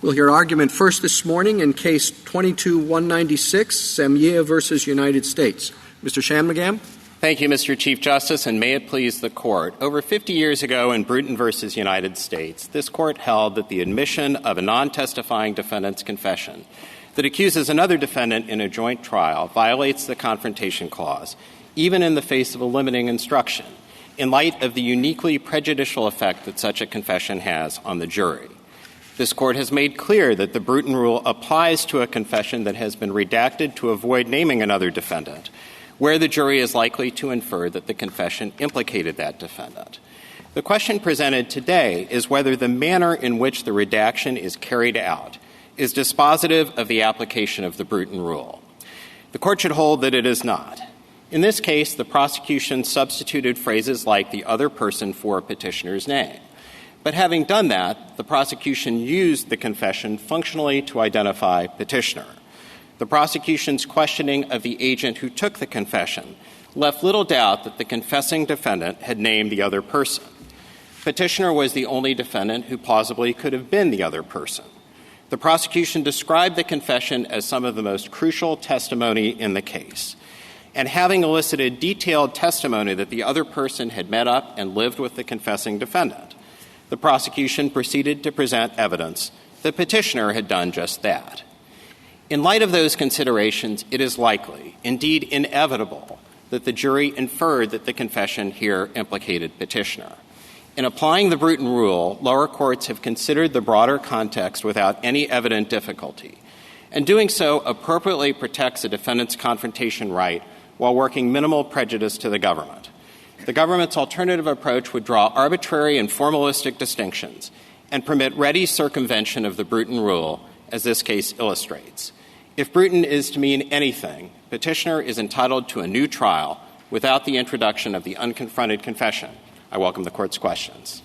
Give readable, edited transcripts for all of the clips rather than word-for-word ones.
We'll hear argument first this morning in Case 22-196, Samia versus United States. Mr. Shanmugam. Thank you, Mr. Chief Justice, and may it please the Court. Over 50 years ago in Bruton versus United States, this Court held that the admission of a non-testifying defendant's confession that accuses another defendant in a joint trial violates the Confrontation Clause, even in the face of a limiting instruction, in light of the uniquely prejudicial effect that such a confession has on the jury. This Court has made clear that the Bruton rule applies to a confession that has been redacted to avoid naming another defendant, where the jury is likely to infer that the confession implicated that defendant. The question presented today is whether the manner in which the redaction is carried out is dispositive of the application of the Bruton rule. The Court should hold that it is not. In this case, the prosecution substituted phrases like the other person for a petitioner's name. But having done that, the prosecution used the confession functionally to identify petitioner. The prosecution's questioning of the agent who took the confession left little doubt that the confessing defendant had named the other person. Petitioner was the only defendant who plausibly could have been the other person. The prosecution described the confession as some of the most crucial testimony in the case. And having elicited detailed testimony that the other person had met up and lived with the confessing defendant, the prosecution proceeded to present evidence that petitioner had done just that. In light of those considerations, it is likely, indeed inevitable, that the jury inferred that the confession here implicated petitioner. In applying the Bruton rule, lower courts have considered the broader context without any evident difficulty, and doing so appropriately protects a defendant's confrontation right while working minimal prejudice to the government. The government's alternative approach would draw arbitrary and formalistic distinctions and permit ready circumvention of the Bruton rule, as this case illustrates. If Bruton is to mean anything, petitioner is entitled to a new trial without the introduction of the unconfronted confession. I welcome the Court's questions.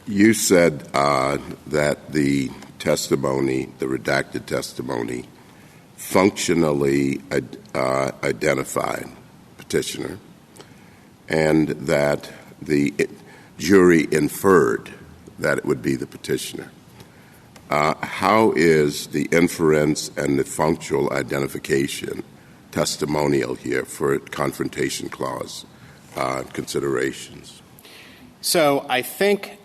You said that the testimony, the redacted testimony, functionally identified petitioner, and that the jury inferred that it would be the petitioner. How is the inference and the functional identification testimonial here for Confrontation Clause considerations? So I think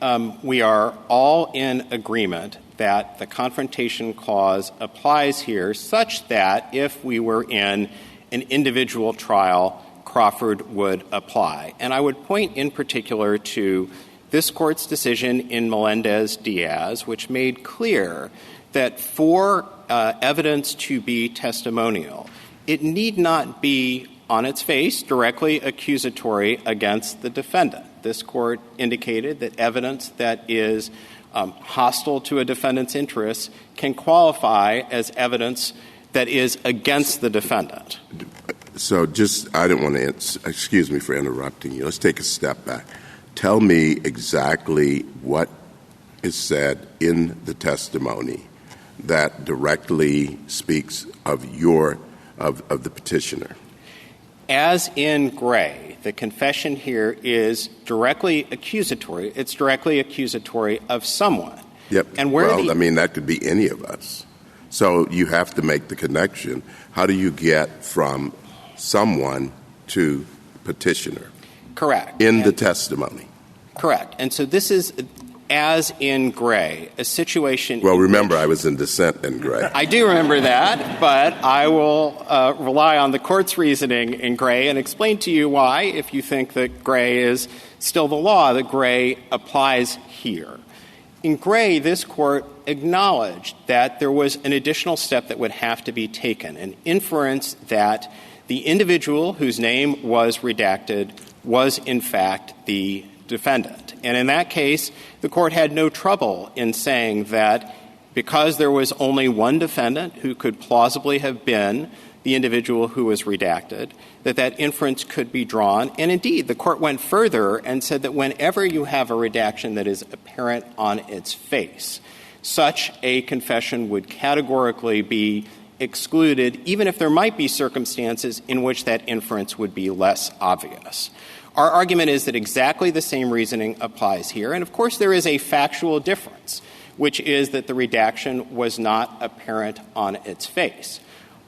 we are all in agreement that the Confrontation Clause applies here such that if we were in an individual trial, Crawford would apply. And I would point in particular to this Court's decision in Melendez-Diaz, which made clear that for evidence to be testimonial, it need not be on its face directly accusatory against the defendant. This Court indicated that evidence that is hostile to a defendant's interests can qualify as evidence that is against the defendant. So I don't want to, excuse me for interrupting you. Let's take a step back. Tell me exactly what is said in the testimony that directly speaks of the petitioner. As in Gray, the confession here is directly accusatory. It's directly accusatory of someone. Yep. And that could be any of us. So you have to make the connection. How do you get from someone to petitioner? Correct. In the testimony. Correct. And so this is, as in Gray, a situation... Well, remember, I was in dissent in Gray. I do remember that, but I will rely on the Court's reasoning in Gray and explain to you why, if you think that Gray is still the law, that Gray applies here. In Gray, this Court acknowledged that there was an additional step that would have to be taken, an inference that the individual whose name was redacted was, in fact, the defendant. And in that case, the Court had no trouble in saying that because there was only one defendant who could plausibly have been the individual who was redacted, that inference could be drawn. And indeed, the Court went further and said that whenever you have a redaction that is apparent on its face, such a confession would categorically be excluded, even if there might be circumstances in which that inference would be less obvious. Our argument is that exactly the same reasoning applies here. And, of course, there is a factual difference which is that the redaction was not apparent on its face.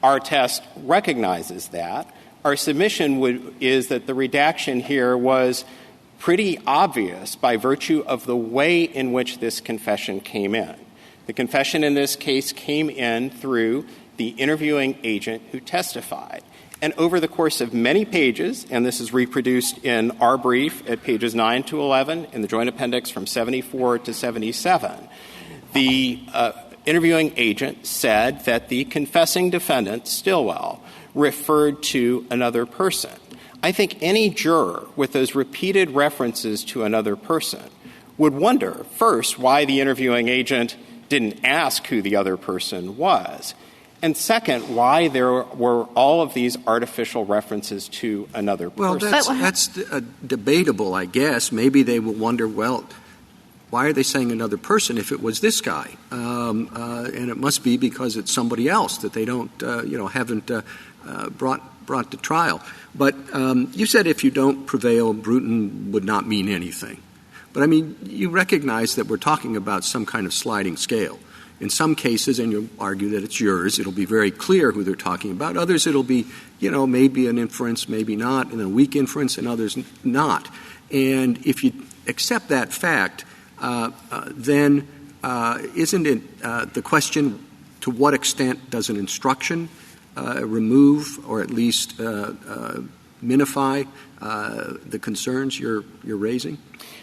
Our test recognizes that. Our submission is that the redaction here was pretty obvious by virtue of the way in which this confession came in. The confession in this case came in through the interviewing agent who testified. And over the course of many pages, and this is reproduced in our brief at pages 9 to 11, in the Joint Appendix from 74 to 77, the interviewing agent said that the confessing defendant, Stillwell, referred to another person. I think any juror with those repeated references to another person would wonder, first, why the interviewing agent didn't ask who the other person was, and second, why there were all of these artificial references to another person. Well, that's debatable, I guess. Maybe they will wonder, well, why are they saying another person if it was this guy? And it must be because it's somebody else that they don't, haven't brought to trial. But you said if you don't prevail, Bruton would not mean anything. But, I mean, you recognize that we're talking about some kind of sliding scale. In some cases, and you'll argue that it's yours, it'll be very clear who they're talking about. Others, it'll be, maybe an inference, maybe not, and a weak inference, and others not. And if you accept that fact, then isn't it the question, to what extent does an instruction remove or at least minify the concerns you're raising?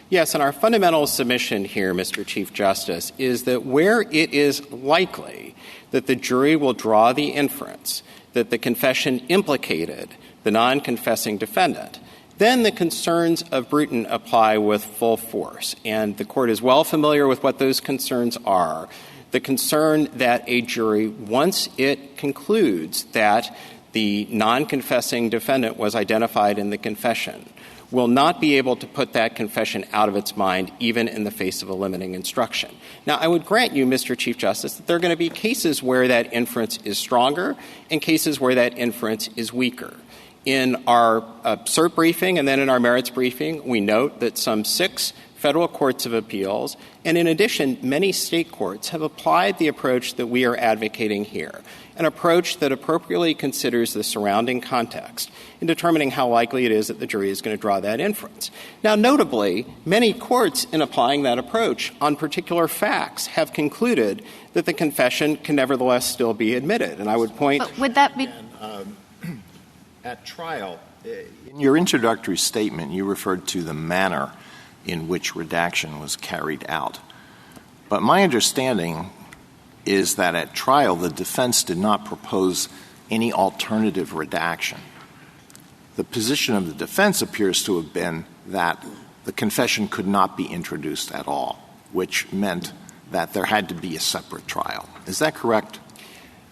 Yes, and our fundamental submission here, Mr. Chief Justice, is that where it is likely that the jury will draw the inference that the confession implicated the non-confessing defendant, then the concerns of Bruton apply with full force. And the Court is well familiar with what those concerns are. The concern that a jury, once it concludes that the non-confessing defendant was identified in the confession, will not be able to put that confession out of its mind even in the face of a limiting instruction. Now, I would grant you, Mr. Chief Justice, that there are going to be cases where that inference is stronger and cases where that inference is weaker. In our cert briefing and then in our merits briefing, we note that some 6 federal courts of appeals and, in addition, many state courts have applied the approach that we are advocating here, an approach that appropriately considers the surrounding context in determining how likely it is that the jury is going to draw that inference. Now, notably, many courts in applying that approach on particular facts have concluded that the confession can nevertheless still be admitted. And I would point— But would that be— At trial, in your introductory statement, you referred to the manner in which redaction was carried out. But my understanding is that at trial, the defense did not propose any alternative redaction. The position of the defense appears to have been that the confession could not be introduced at all, which meant that there had to be a separate trial. Is that correct?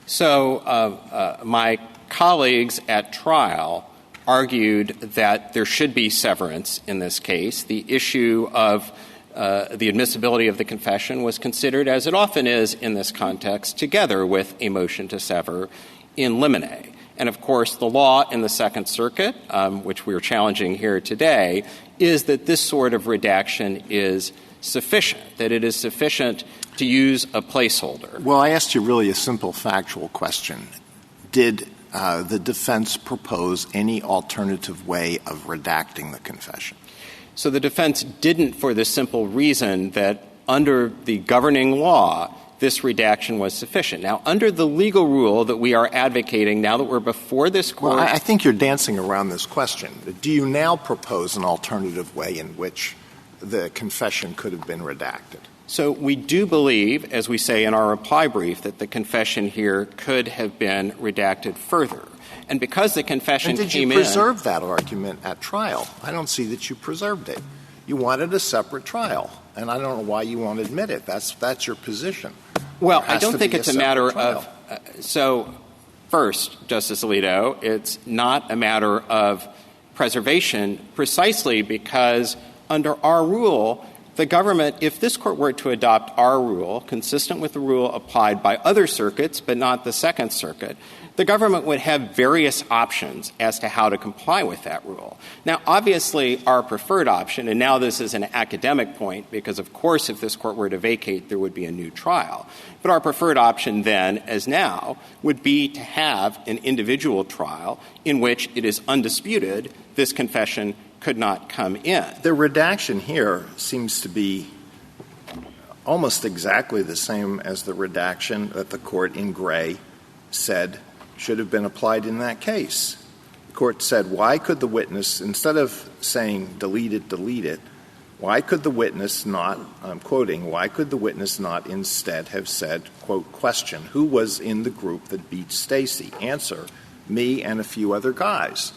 So my colleagues at trial argued that there should be severance in this case. The issue of the admissibility of the confession was considered, as it often is in this context, together with a motion to sever in limine. And, of course, the law in the Second Circuit, which we are challenging here today, is that this sort of redaction is sufficient, that it is sufficient to use a placeholder. Well, I asked you really a simple factual question. Did the defense propose any alternative way of redacting the confession? So the defense didn't, for the simple reason that under the governing law, this redaction was sufficient. Now, under the legal rule that we are advocating, now that we're before this Court— Well, I think you're dancing around this question. Do you now propose an alternative way in which the confession could have been redacted? So we do believe, as we say in our reply brief, that the confession here could have been redacted further. And because the confession came in— And did you preserve that argument at trial? I don't see that you preserved it. You wanted a separate trial, and I don't know why you won't admit it. That's your position. Well, I don't think it's a matter of so, first, Justice Alito, it's not a matter of preservation precisely because under our rule, the government, if this court were to adopt our rule, consistent with the rule applied by other circuits but not the Second Circuit, the government would have various options as to how to comply with that rule. Now, obviously, our preferred option, and now this is an academic point because, of course, if this court were to vacate, there would be a new trial. But our preferred option then, as now, would be to have an individual trial in which it is undisputed this confession could not come in. The redaction here seems to be almost exactly the same as the redaction that the court in Gray said should have been applied in that case. The court said, why could the witness, instead of saying delete it, why could the witness not, I'm quoting, why could the witness not instead have said, quote, question, who was in the group that beat Stacy? Answer, me and a few other guys.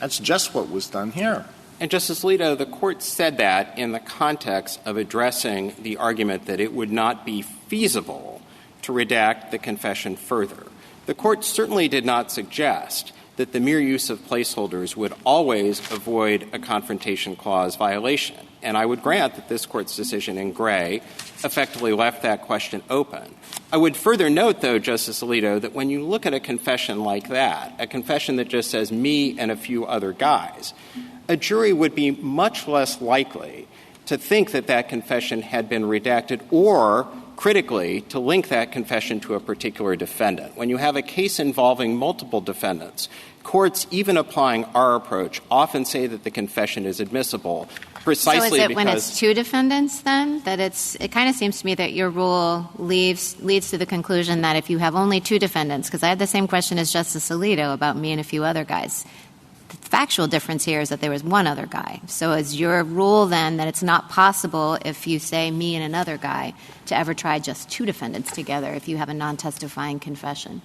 That's just what was done here. And, Justice Alito, the court said that in the context of addressing the argument that it would not be feasible to redact the confession further. The court certainly did not suggest that the mere use of placeholders would always avoid a confrontation clause violation. And I would grant that this court's decision in Gray effectively left that question open. I would further note, though, Justice Alito, that when you look at a confession like that, a confession that just says me and a few other guys, a jury would be much less likely to think that that confession had been redacted or, critically, to link that confession to a particular defendant. When you have a case involving multiple defendants, courts, even applying our approach, often say that the confession is admissible precisely because— So is it when it's two defendants, then, that it kind of seems to me that your rule leads to the conclusion that if you have only two defendants, because I had the same question as Justice Alito about me and a few other guys, the factual difference here is that there was one other guy. So is your rule, then, that it's not possible if you say me and another guy to ever try just two defendants together if you have a non-testifying confession?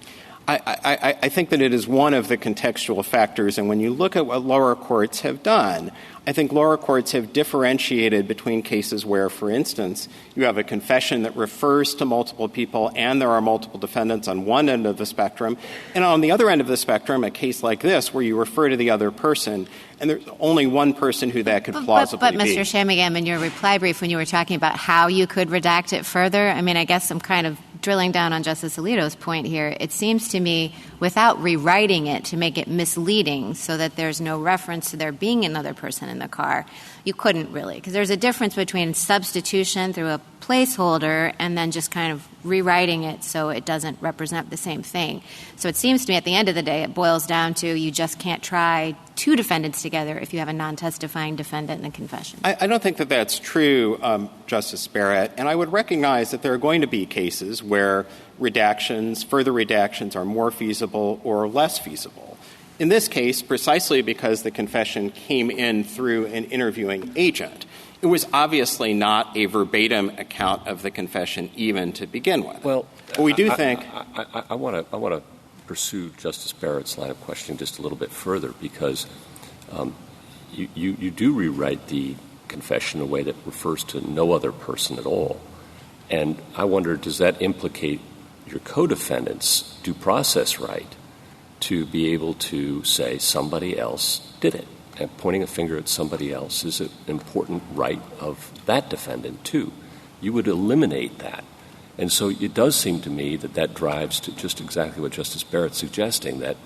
I think that it is one of the contextual factors, and when you look at what lower courts have done, I think lower courts have differentiated between cases where, for instance, you have a confession that refers to multiple people and there are multiple defendants on one end of the spectrum, and on the other end of the spectrum, a case like this where you refer to the other person and there's only one person who that could plausibly be. But Mr. Shamigam, in your reply brief when you were talking about how you could redact it further, I mean, I guess I'm kind of drilling down on Justice Alito's point here. It seems to me, without rewriting it to make it misleading so that there's no reference to there being another person in the car, you couldn't really. Because there's a difference between substitution through a placeholder and then just kind of rewriting it so it doesn't represent the same thing. So it seems to me at the end of the day it boils down to you just can't try two defendants together if you have a non-testifying defendant in a confession. I don't think that that's true, Justice Barrett, and I would recognize that there are going to be cases where redactions, further redactions are more feasible or less feasible. In this case, precisely because the confession came in through an interviewing agent, it was obviously not a verbatim account of the confession even to begin with. Well, but we do think— I want to pursue Justice Barrett's line of questioning just a little bit further because you do rewrite the confession in a way that refers to no other person at all. And I wonder, does that implicate your co-defendant's due process right to be able to say somebody else did it? And pointing a finger at somebody else is an important right of that defendant, too. You would eliminate that. And so it does seem to me that that drives to just exactly what Justice Barrett's suggesting, that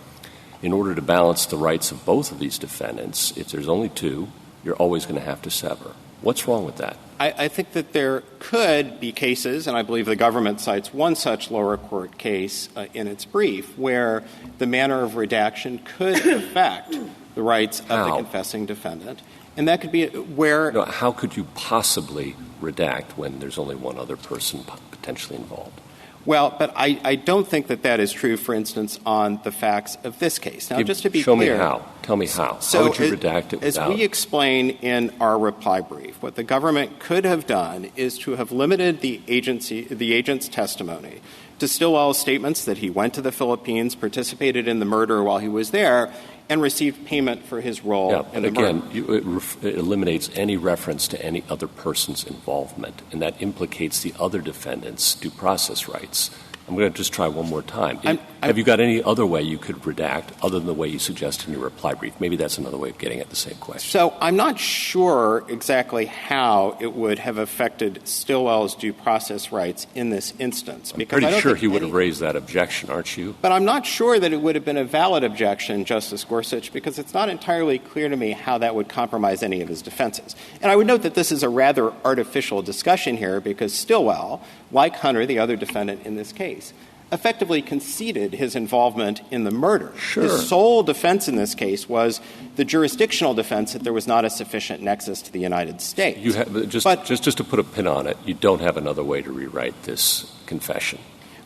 in order to balance the rights of both of these defendants, if there's only two, you're always going to have to sever. What's wrong with that? I think that there could be cases, and I believe the government cites one such lower court case in its brief, where the manner of redaction could affect the rights of the confessing defendant. And that could be where— No, how could you possibly redact when there's only one other person potentially involved? Well, but I don't think that that is true, for instance, on the facts of this case. Now, just to be clear— Show me how. Tell me how. So how would you redact it without— As we explain in our reply brief, what the government could have done is to have limited the agent's testimony to Stillwell's statements that he went to the Philippines, participated in the murder while he was there, and received payment for his role in the murder. Again, it eliminates any reference to any other person's involvement, and that implicates the other defendant's due process rights. I'm going to just try one more time. Have you got any other way you could redact other than the way you suggest in your reply brief? Maybe that's another way of getting at the same question. So I'm not sure exactly how it would have affected Stilwell's due process rights in this instance. I'm pretty sure he would have raised that objection, aren't you? But I'm not sure that it would have been a valid objection, Justice Gorsuch, because it's not entirely clear to me how that would compromise any of his defenses. And I would note that this is a rather artificial discussion here because Stilwell, like Hunter, the other defendant in this case, effectively conceded his involvement in the murder. Sure. His sole defense in this case was the jurisdictional defense that there was not a sufficient nexus to the United States. You have, just to put a pin on it, you don't have another way to rewrite this confession.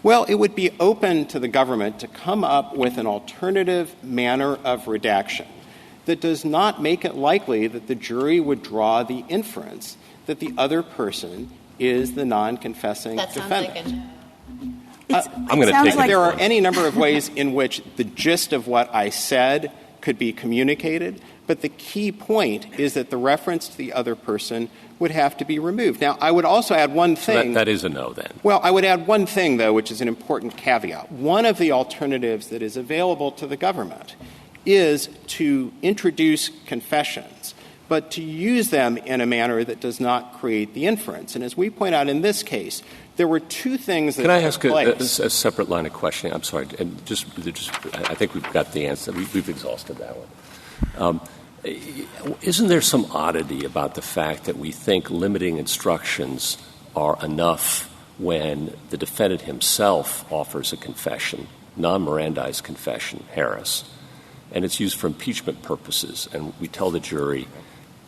Well, it would be open to the government to come up with an alternative manner of redaction that does not make it likely that the jury would draw the inference that the other person is the non-confessing defendant. I'm going to take it. There are any number of ways in which the gist of what I said could be communicated, but the key point is that the reference to the other person would have to be removed. Now, I would also add one thing. So that is a no, then. Well, I would add one thing, though, which is an important caveat. One of the alternatives that is available to the government is to introduce confessions, but to use them in a manner that does not create the inference. And as we point out in this case, there were two things that Can I ask a separate line of questioning? I'm sorry. And I think we've got the answer. We've exhausted that one. Isn't there some oddity about the fact that we think limiting instructions are enough when the defendant himself offers a confession, non-Mirandized confession, Harris, and it's used for impeachment purposes, and we tell the jury,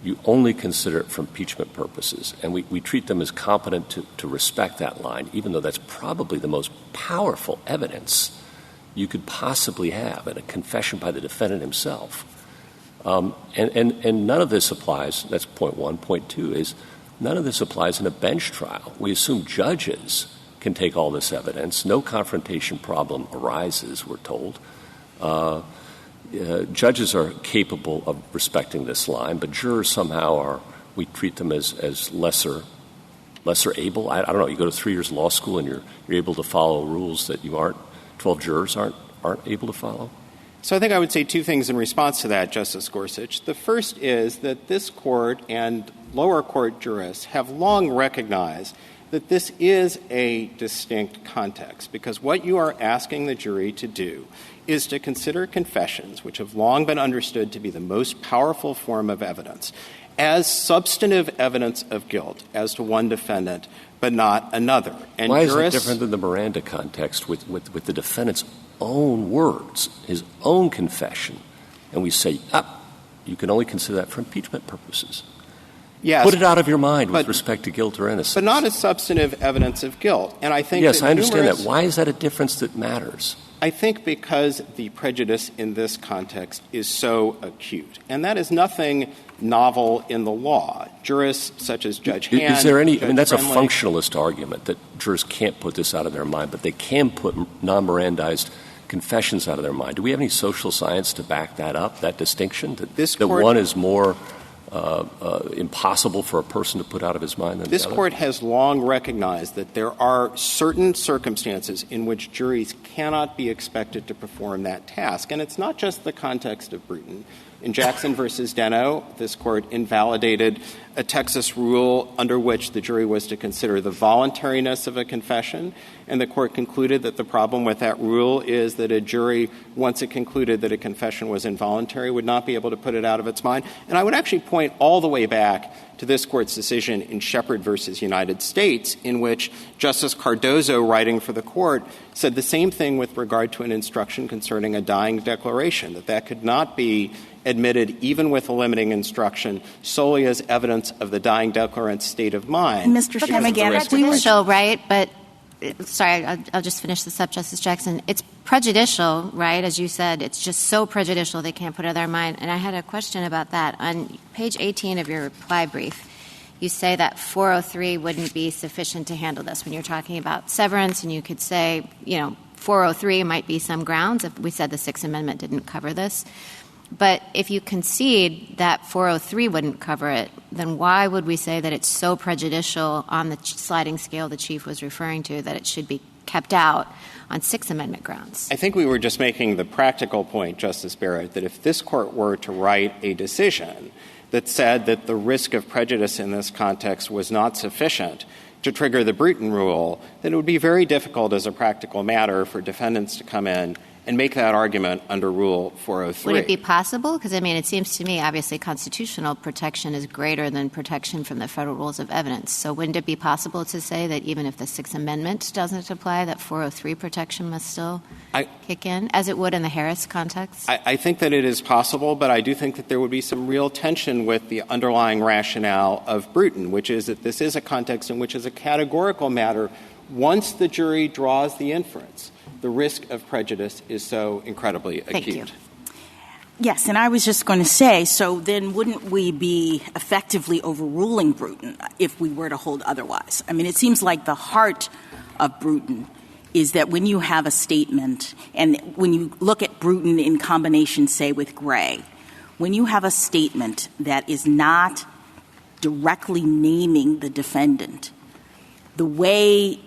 you only consider it for impeachment purposes, and we treat them as competent to respect that line, even though that's probably the most powerful evidence you could possibly have in a confession by the defendant himself. And none of this applies. That's point one. Point two is none of this applies in a bench trial. We assume judges can take all this evidence. No confrontation problem arises, we're told. Judges are capable of respecting this line, but jurors somehow we treat them as lesser able. I don't know. You go to 3 years law school and you're able to follow rules that 12 jurors aren't able to follow? So I think I would say two things in response to that, Justice Gorsuch. The first is that this court and lower court jurists have long recognized that this is a distinct context, because what you are asking the jury to do is to consider confessions, which have long been understood to be the most powerful form of evidence, as substantive evidence of guilt as to one defendant, but not another. And why is it different than the Miranda context with the defendant's own words, his own confession, and we say, you can only consider that for impeachment purposes? Yes. Put it out of your mind with respect to guilt or innocence. But not as substantive evidence of guilt. And I think yes, I understand that. Why is that a difference that matters? I think because the prejudice in this context is so acute. And that is nothing novel in the law. Jurists such as Judge Hand... Is there any... Judge I mean, that's Friendly, a functionalist argument, that jurors can't put this out of their mind, but they can put non-Mirandized confessions out of their mind. Do we have any social science to back that up, that distinction, that one is more impossible for a person to put out of his mind than the other? This Court has long recognized that there are certain circumstances in which juries cannot be expected to perform that task. And it's not just the context of Bruton. In Jackson v. Deno, this Court invalidated a Texas rule under which the jury was to consider the voluntariness of a confession, and the Court concluded that the problem with that rule is that a jury, once it concluded that a confession was involuntary, would not be able to put it out of its mind. And I would actually point all the way back to this Court's decision in Shepard v. United States, in which Justice Cardozo, writing for the Court, said the same thing with regard to an instruction concerning a dying declaration, that could not be admitted even with a limiting instruction solely as evidence of the dying declarant's state of mind. Mr. Shammigan, it's prejudicial, right? But sorry, I'll just finish this up, Justice Jackson. It's prejudicial, right? As you said, it's just so prejudicial they can't put it in their mind. And I had a question about that. On page 18 of your reply brief, you say that 403 wouldn't be sufficient to handle this when you're talking about severance, and you could say, 403 might be some grounds if we said the Sixth Amendment didn't cover this. But if you concede that 403 wouldn't cover it, then why would we say that it's so prejudicial on the sliding scale the Chief was referring to that it should be kept out on Sixth Amendment grounds? I think we were just making the practical point, Justice Barrett, that if this Court were to write a decision that said that the risk of prejudice in this context was not sufficient to trigger the Bruton rule, then it would be very difficult as a practical matter for defendants to come in and make that argument under Rule 403. Would it be possible? Because, I mean, it seems to me, obviously, constitutional protection is greater than protection from the federal rules of evidence. So wouldn't it be possible to say that even if the Sixth Amendment doesn't apply, that 403 protection must still kick in, as it would in the Harris context? I think that it is possible, but I do think that there would be some real tension with the underlying rationale of Bruton, which is that this is a context in which, as a categorical matter, once the jury draws the inference, the risk of prejudice is so incredibly acute. Thank you. Yes, and I was just going to say, so then wouldn't we be effectively overruling Bruton if we were to hold otherwise? I mean, it seems like the heart of Bruton is that when you have a statement, and when you look at Bruton in combination, say, with Gray, when you have a statement that is not directly naming the defendant, the way,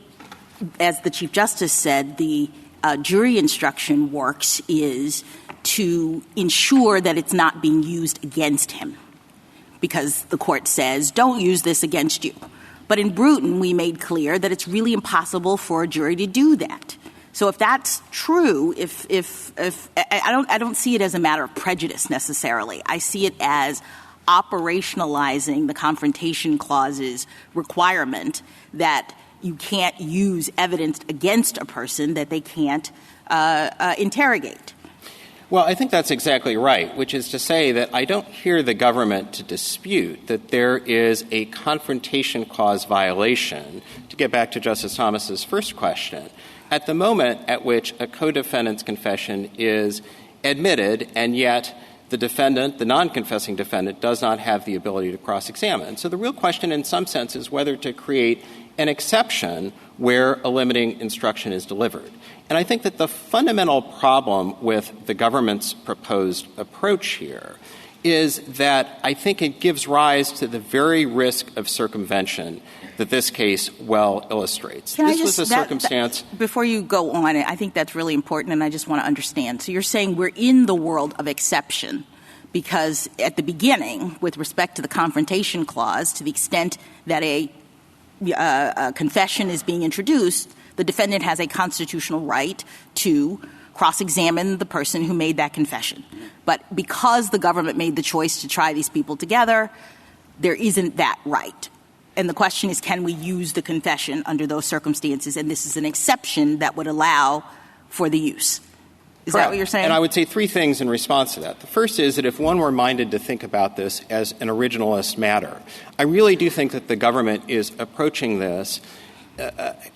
as the Chief Justice said, the jury instruction works is to ensure that it's not being used against him, because the court says, don't use this against you. But in Bruton, we made clear that it's really impossible for a jury to do that. So if that's true, if I don't see it as a matter of prejudice necessarily. I see it as operationalizing the Confrontation Clause's requirement that you can't use evidence against a person that they can't interrogate. Well, I think that's exactly right, which is to say that I don't hear the government to dispute that there is a Confrontation Clause violation, to get back to Justice Thomas's first question, at the moment at which a co-defendant's confession is admitted, and yet the defendant, the non-confessing defendant, does not have the ability to cross-examine. So the real question in some sense is whether to create an exception where a limiting instruction is delivered. And I think that the fundamental problem with the government's proposed approach here is that I think it gives rise to the very risk of circumvention that this case well illustrates. This was a circumstance. Before you go on, I think that's really important, and I just want to understand. So you're saying we're in the world of exception because at the beginning, with respect to the Confrontation Clause, to the extent that a confession is being introduced, the defendant has a constitutional right to cross-examine the person who made that confession. But because the government made the choice to try these people together, there isn't that right. And the question is, can we use the confession under those circumstances? And this is an exception that would allow for the use. Is that what you're saying? And I would say three things in response to that. The first is that if one were minded to think about this as an originalist matter, I really do think that the government is approaching this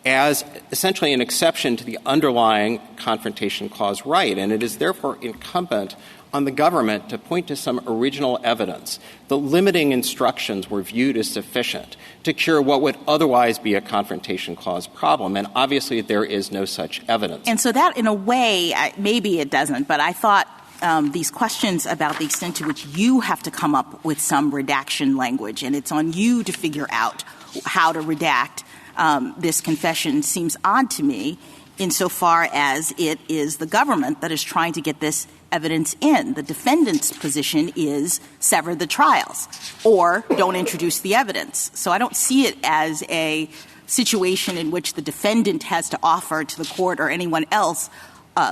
as essentially an exception to the underlying Confrontation Clause right, and it is therefore incumbent on the government to point to some original evidence. The limiting instructions were viewed as sufficient to cure what would otherwise be a Confrontation Clause problem, and obviously there is no such evidence. And so that, in a way, maybe it doesn't, but I thought these questions about the extent to which you have to come up with some redaction language, and it's on you to figure out how to redact this confession, seems odd to me insofar as it is the government that is trying to get this evidence in. The defendant's position is sever the trials or don't introduce the evidence. So I don't see it as a situation in which the defendant has to offer to the court or anyone else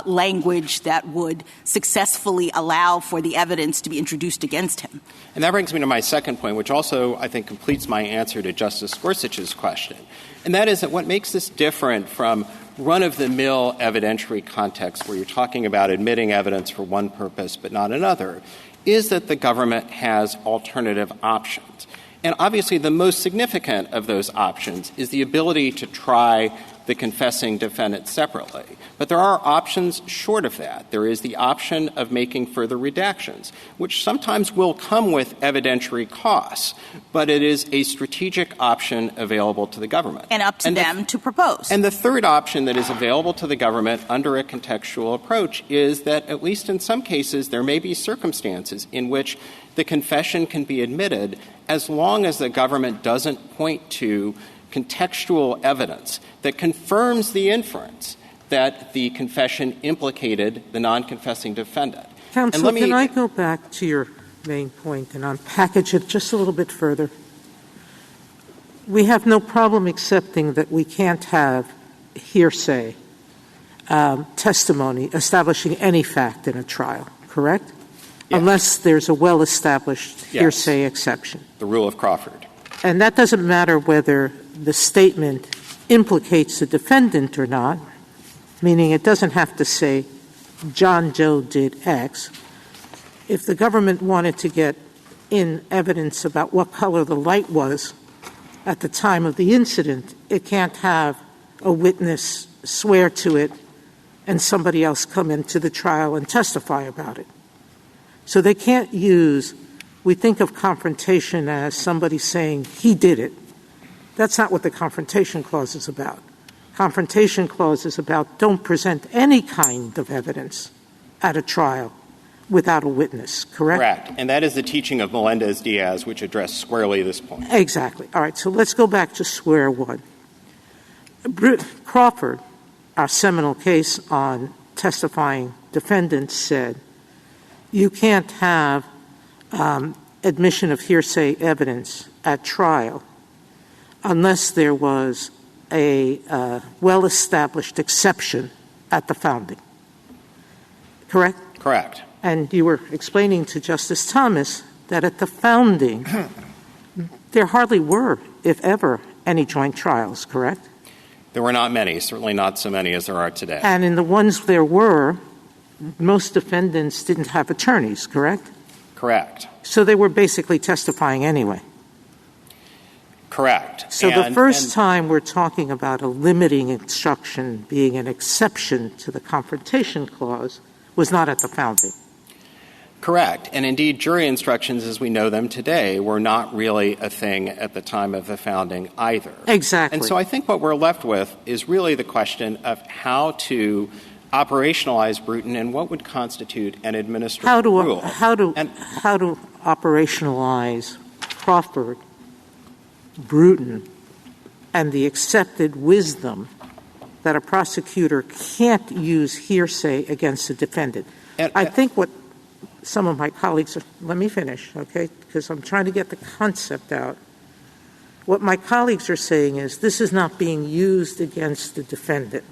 language that would successfully allow for the evidence to be introduced against him. And that brings me to my second point, which also, I think, completes my answer to Justice Gorsuch's question. And that is that what makes this different from run-of-the-mill evidentiary context where you're talking about admitting evidence for one purpose but not another is that the government has alternative options. And obviously the most significant of those options is the ability to try the confessing defendant separately. But there are options short of that. There is the option of making further redactions, which sometimes will come with evidentiary costs, but it is a strategic option available to the government. And up to them to propose. And the third option that is available to the government under a contextual approach is that, at least in some cases, there may be circumstances in which the confession can be admitted as long as the government doesn't point to contextual evidence that confirms the inference that the confession implicated the non-confessing defendant. Counsel, can I go back to your main point and unpackage it just a little bit further? We have no problem accepting that we can't have hearsay testimony establishing any fact in a trial, correct? Yes. Unless there's a well-established hearsay exception. The rule of Crawford. And that doesn't matter whether the statement implicates the defendant or not, meaning it doesn't have to say John Doe did X. If the government wanted to get in evidence about what color the light was at the time of the incident, it can't have a witness swear to it and somebody else come into the trial and testify about it. So they can't use, we think of confrontation as somebody saying he did it. That's not what the Confrontation Clause is about. Confrontation Clause is about don't present any kind of evidence at a trial without a witness, correct? Correct. And that is the teaching of Melendez-Diaz, which addressed squarely this point. Exactly. All right, so let's go back to square one. Crawford, our seminal case on testifying defendants, said you can't have admission of hearsay evidence at trial unless there was a well-established exception at the founding. Correct? Correct. And you were explaining to Justice Thomas that at the founding, there hardly were, if ever, any joint trials, correct? There were not many, certainly not so many as there are today. And in the ones there were, most defendants didn't have attorneys, correct? Correct. So they were basically testifying anyway. Correct. So the first time we're talking about a limiting instruction being an exception to the Confrontation Clause was not at the founding. Correct. And indeed, jury instructions as we know them today were not really a thing at the time of the founding either. Exactly. And so I think what we're left with is really the question of how to operationalize Bruton and what would constitute an administrative rule. How to operationalize Crawford, Bruton, and the accepted wisdom that a prosecutor can't use hearsay against a defendant. I think what some of my colleagues are – let me finish, okay, because I'm trying to get the concept out. What my colleagues are saying is this is not being used against the defendant.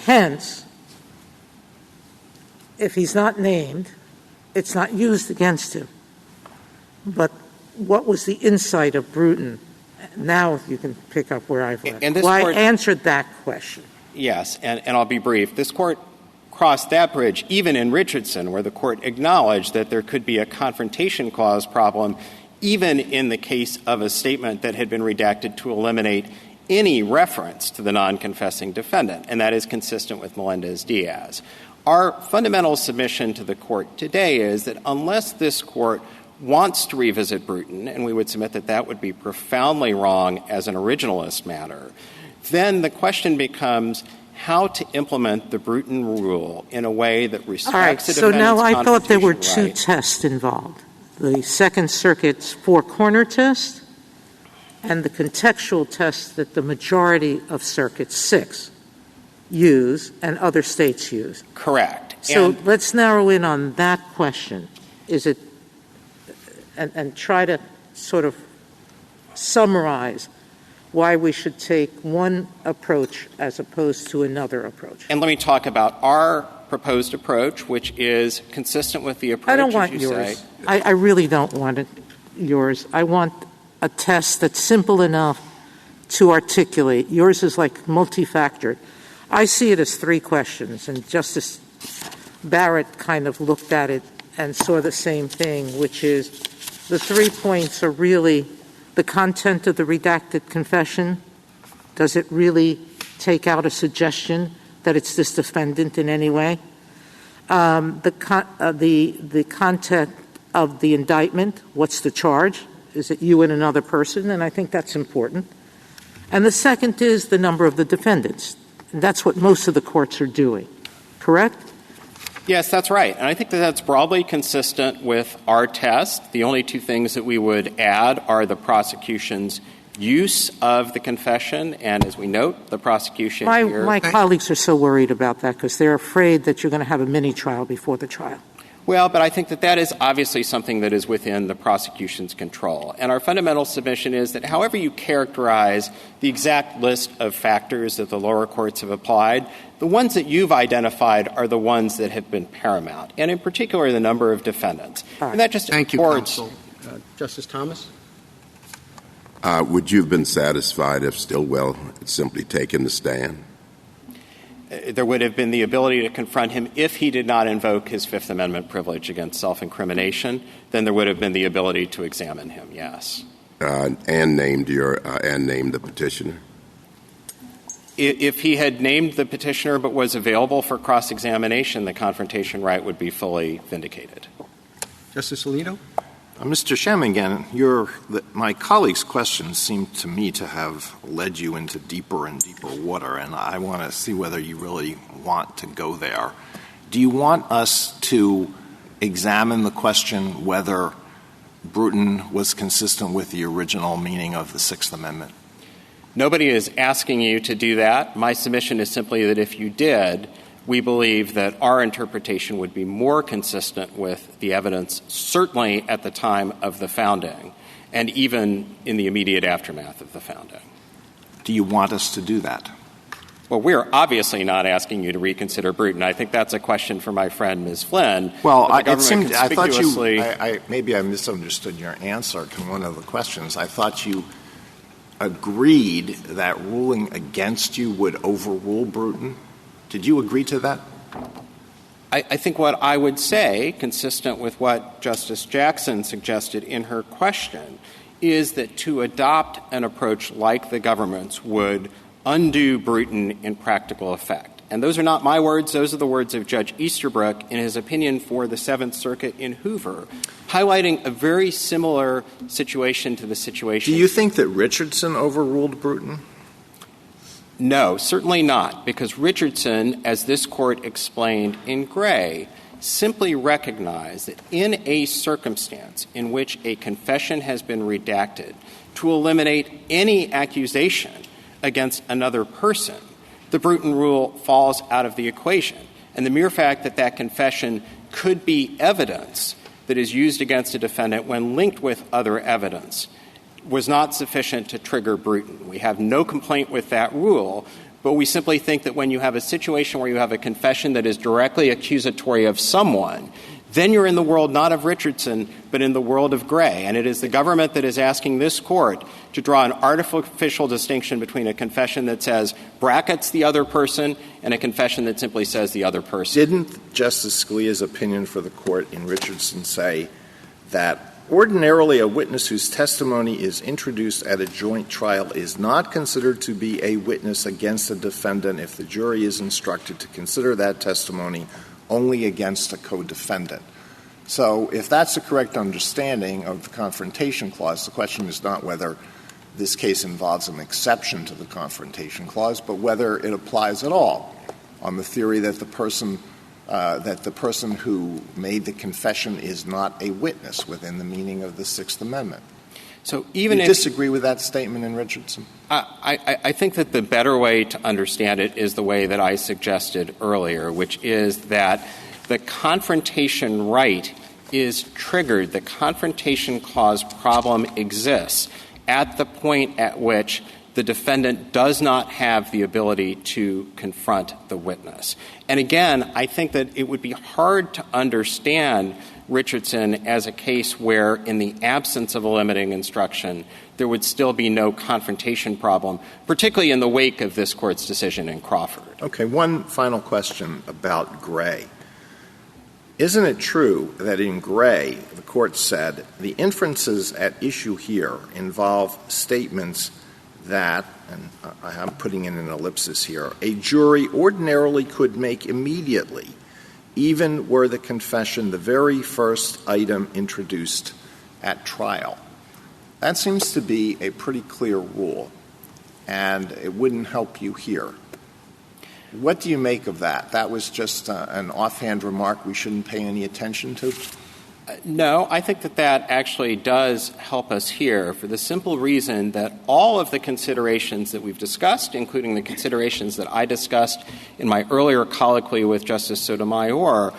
Hence, if he's not named, it's not used against him. But what was the insight of Bruton? Now you can pick up where I've left. I answered that question. Yes, and I'll be brief. This Court crossed that bridge even in Richardson, where the Court acknowledged that there could be a Confrontation Clause problem even in the case of a statement that had been redacted to eliminate any reference to the non-confessing defendant, and that is consistent with Melendez-Diaz. Our fundamental submission to the Court today is that unless this Court wants to revisit Bruton, and we would submit that that would be profoundly wrong as an originalist matter, then the question becomes how to implement the Bruton rule in a way that respects the defendant's confrontation right. So now I thought there were two tests involved, the Second Circuit's four-corner test and the contextual test that the majority of Circuit 6 use and other states use. Correct. So let's narrow in on that question. Is it and try to sort of summarize why we should take one approach as opposed to another approach. And let me talk about our proposed approach, which is consistent with the approach. I don't want yours. I really don't want yours. I want a test that's simple enough to articulate. Yours is like multi-factored. I see it as three questions, and Justice Barrett kind of looked at it and saw the same thing, which is the 3 points are really the content of the redacted confession. Does it really take out a suggestion that it's this defendant in any way. The content of the indictment, what's the charge? Is it you and another person? And I think that's important. And the second is the number of the defendants. And that's what most of the courts are doing, correct? Yes, that's right. And I think that that's broadly consistent with our test. The only two things that we would add are the prosecution's use of the confession, and as we note, the prosecution here. My colleagues are so worried about that because they're afraid that you're going to have a mini-trial before the trial. Well, but I think that that is obviously something that is within the prosecution's control. And our fundamental submission is that however you characterize the exact list of factors that the lower courts have applied, the ones that you've identified are the ones that have been paramount, and in particular the number of defendants. Right. And that just Thank you, counsel. Justice Thomas? Would you have been satisfied if Stilwell had simply taken the stand? There would have been the ability to confront him if he did not invoke his Fifth Amendment privilege against self-incrimination. Then there would have been the ability to examine him, yes. And named the petitioner? If he had named the petitioner but was available for cross-examination, the confrontation right would be fully vindicated. Justice Alito? Mr. Shanmugam, my colleague's questions seem to me to have led you into deeper and deeper water, and I want to see whether you really want to go there. Do you want us to examine the question whether Bruton was consistent with the original meaning of the Sixth Amendment? Nobody is asking you to do that. My submission is simply that if you did, we believe that our interpretation would be more consistent with the evidence, certainly at the time of the founding, and even in the immediate aftermath of the founding. Do you want us to do that? Well, we're obviously not asking you to reconsider Bruton. I think that's a question for my friend, Ms. Flynn. Well, I thought you maybe I misunderstood your answer to one of the questions. I thought you agreed that ruling against you would overrule Bruton. Did you agree to that? I think what I would say, consistent with what Justice Jackson suggested in her question, is that to adopt an approach like the government's would undo Bruton in practical effect. And those are not my words. Those are the words of Judge Easterbrook in his opinion for the Seventh Circuit in Hoover, highlighting a very similar situation to the situation. Do you think that Richardson overruled Bruton? No, certainly not, because Richardson, as this Court explained in Gray, simply recognized that in a circumstance in which a confession has been redacted to eliminate any accusation against another person, the Bruton rule falls out of the equation. And the mere fact that that confession could be evidence that is used against a defendant when linked with other evidence was not sufficient to trigger Bruton. We have no complaint with that rule, but we simply think that when you have a situation where you have a confession that is directly accusatory of someone, then you're in the world not of Richardson, but in the world of Gray. And it is the government that is asking this Court to draw an artificial distinction between a confession that says brackets the other person and a confession that simply says the other person. Didn't Justice Scalia's opinion for the Court in Richardson say that ordinarily a witness whose testimony is introduced at a joint trial is not considered to be a witness against a defendant if the jury is instructed to consider that testimony only against a co-defendant? So if that's the correct understanding of the Confrontation Clause, the question is not whether this case involves an exception to the Confrontation Clause, but whether it applies at all on the theory that the person who made the confession is not a witness within the meaning of the Sixth Amendment. So even Do you if disagree with that statement in Richardson? I think that the better way to understand it is the way that I suggested earlier, which is that the confrontation right is triggered. The Confrontation Clause problem exists at the point at which the defendant does not have the ability to confront the witness. And again, I think that it would be hard to understand Richardson as a case where, in the absence of a limiting instruction, there would still be no confrontation problem, particularly in the wake of this Court's decision in Crawford. Okay, one final question about Gray. Isn't it true that in Gray, the Court said, the inferences at issue here involve statements that, and I'm putting in an ellipsis here, a jury ordinarily could make immediately, even were the confession the very first item introduced at trial. That seems to be a pretty clear rule, and it wouldn't help you here. What do you make of that? That was just an offhand remark we shouldn't pay any attention to? No, I think that actually does help us here for the simple reason that all of the considerations that we've discussed, including the considerations that I discussed in my earlier colloquy with Justice Sotomayor,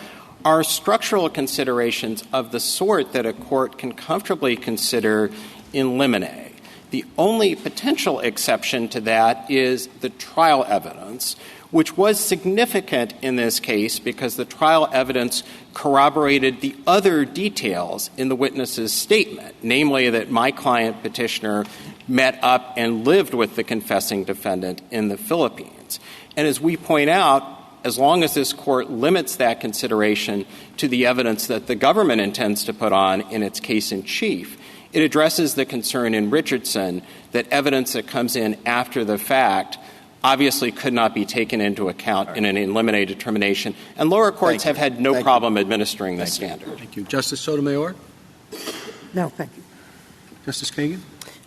are structural considerations of the sort that a court can comfortably consider in limine. The only potential exception to that is the trial evidence, which was significant in this case because the trial evidence corroborated the other details in the witness's statement, namely that my client petitioner met up and lived with the confessing defendant in the Philippines. And as we point out, as long as this court limits that consideration to the evidence that the government intends to put on in its case in chief, it addresses the concern in Richardson that evidence that comes in after the fact obviously could not be taken into account in an in limine determination, and lower courts have had no problem administering this standard. Thank you. Justice Sotomayor? No, thank you. Justice Kagan?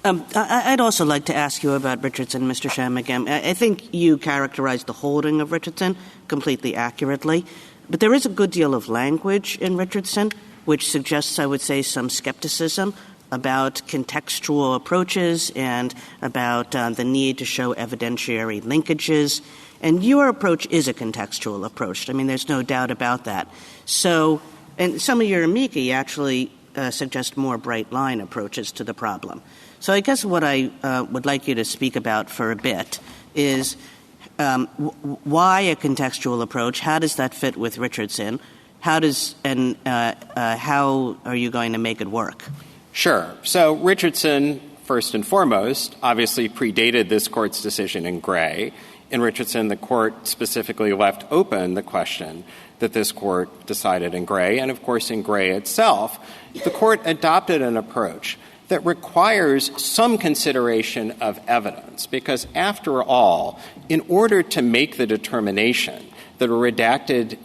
I'd also like to ask you about Richardson, Mr. Shamagam. I think you characterized the holding of Richardson completely accurately, but there is a good deal of language in Richardson which suggests, I would say, some skepticism about contextual approaches and about the need to show evidentiary linkages. And your approach is a contextual approach. I mean, there's no doubt about that. So, and some of your amici actually suggest more bright-line approaches to the problem. So I guess what I would like you to speak about for a bit is why a contextual approach? How does that fit with Richardson? How are you going to make it work? Sure. So Richardson, first and foremost, obviously predated this Court's decision in Gray. In Richardson, the Court specifically left open the question that this Court decided in Gray. And, of course, in Gray itself, the Court adopted an approach that requires some consideration of evidence because, after all, in order to make the determination that a redacted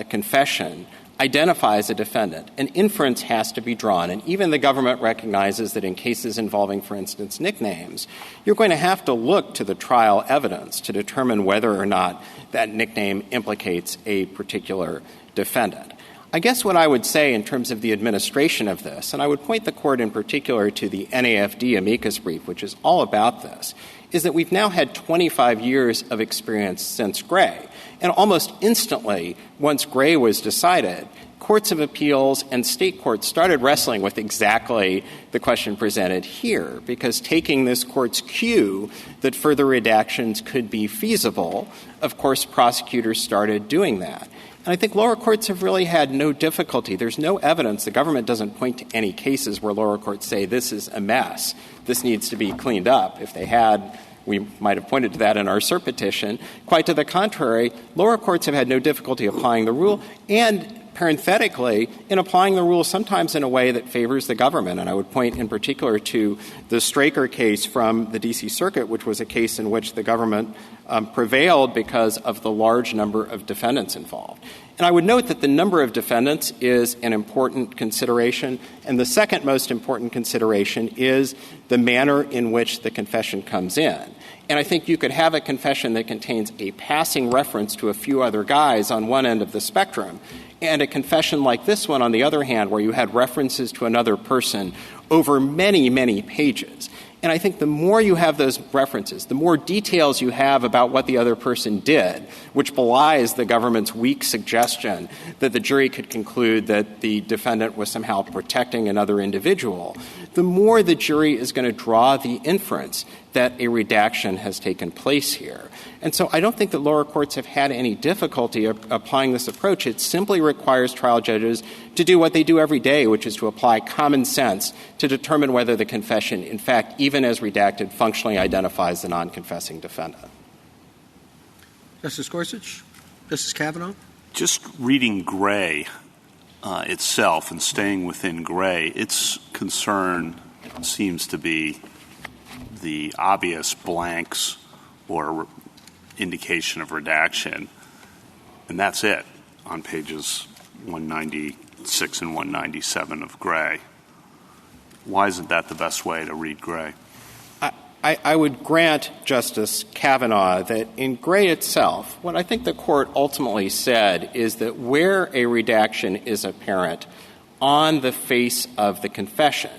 confession identifies a defendant, an inference has to be drawn. And even the government recognizes that in cases involving, for instance, nicknames, you're going to have to look to the trial evidence to determine whether or not that nickname implicates a particular defendant. I guess what I would say in terms of the administration of this, and I would point the Court in particular to the NAFD amicus brief, which is all about this, is that we've now had 25 years of experience since Gray. And almost instantly, once Gray was decided, courts of appeals and state courts started wrestling with exactly the question presented here, because taking this Court's cue that further redactions could be feasible, of course, prosecutors started doing that. And I think lower courts have really had no difficulty. There's no evidence. The government doesn't point to any cases where lower courts say this is a mess. This needs to be cleaned up. If they had, we might have pointed to that in our cert petition. Quite to the contrary, lower courts have had no difficulty applying the rule and, parenthetically, in applying the rule sometimes in a way that favors the government. And I would point in particular to the Straker case from the D.C. Circuit, which was a case in which the government prevailed because of the large number of defendants involved. And I would note that the number of defendants is an important consideration, and the second most important consideration is the manner in which the confession comes in. And I think you could have a confession that contains a passing reference to a few other guys on one end of the spectrum, and a confession like this one, on the other hand, where you had references to another person over many, many pages. And I think the more you have those references, the more details you have about what the other person did, which belies the government's weak suggestion that the jury could conclude that the defendant was somehow protecting another individual, the more the jury is going to draw the inference that a redaction has taken place here. And so I don't think that lower courts have had any difficulty applying this approach. It simply requires trial judges to do what they do every day, which is to apply common sense to determine whether the confession, in fact, even as redacted, functionally identifies the non-confessing defendant. Justice Gorsuch? Justice Kavanaugh? Just reading Gray itself and staying within Gray, its concern seems to be the obvious blanks or indication of redaction, and that's it on pages 196 and 197 of Gray. Why isn't that the best way to read Gray? I would grant Justice Kavanaugh that in Gray itself, what I think the Court ultimately said is that where a redaction is apparent on the face of the confession,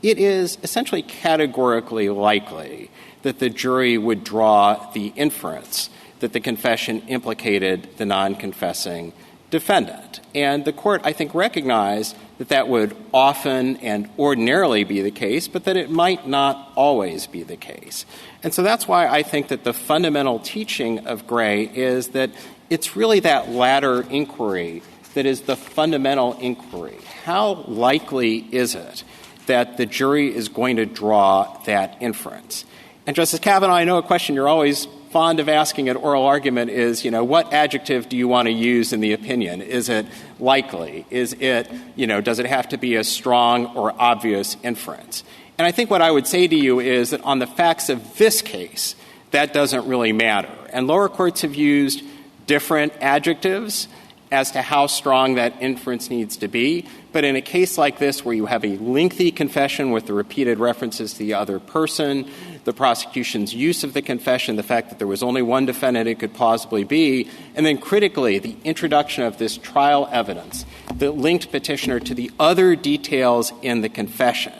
it is essentially categorically likely that the jury would draw the inference that the confession implicated the non-confessing defendant. And the Court, I think, recognized that that would often and ordinarily be the case, but that it might not always be the case. And so that's why I think that the fundamental teaching of Gray is that it's really that latter inquiry that is the fundamental inquiry. How likely is it that the jury is going to draw that inference? And, Justice Kavanaugh, I know a question you're always fond of asking at oral argument is, what adjective do you want to use in the opinion? Is it likely? Is it, does it have to be a strong or obvious inference? And I think what I would say to you is that on the facts of this case, that doesn't really matter. And lower courts have used different adjectives as to how strong that inference needs to be. But in a case like this where you have a lengthy confession with the repeated references to the other person, the prosecution's use of the confession, the fact that there was only one defendant it could plausibly be, and then critically the introduction of this trial evidence that linked petitioner to the other details in the confession,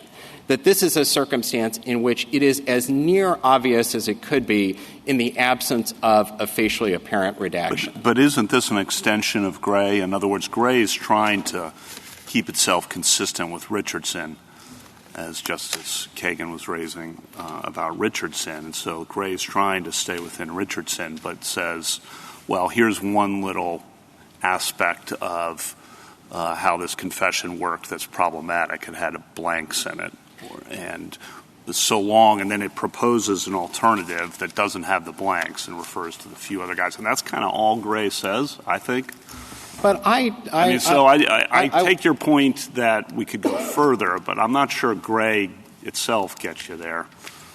that this is a circumstance in which it is as near obvious as it could be in the absence of a facially apparent redaction. But isn't this an extension of Gray? In other words, Gray is trying to keep itself consistent with Richardson, as Justice Kagan was raising about Richardson. And so Gray is trying to stay within Richardson, but says, well, here's one little aspect of how this confession worked that's problematic. It had blanks in it. And so long, and then it proposes an alternative that doesn't have the blanks and refers to the few other guys. And that's kind of all Gray says, I think. But I take your point that we could go further, but I'm not sure Gray itself gets you there.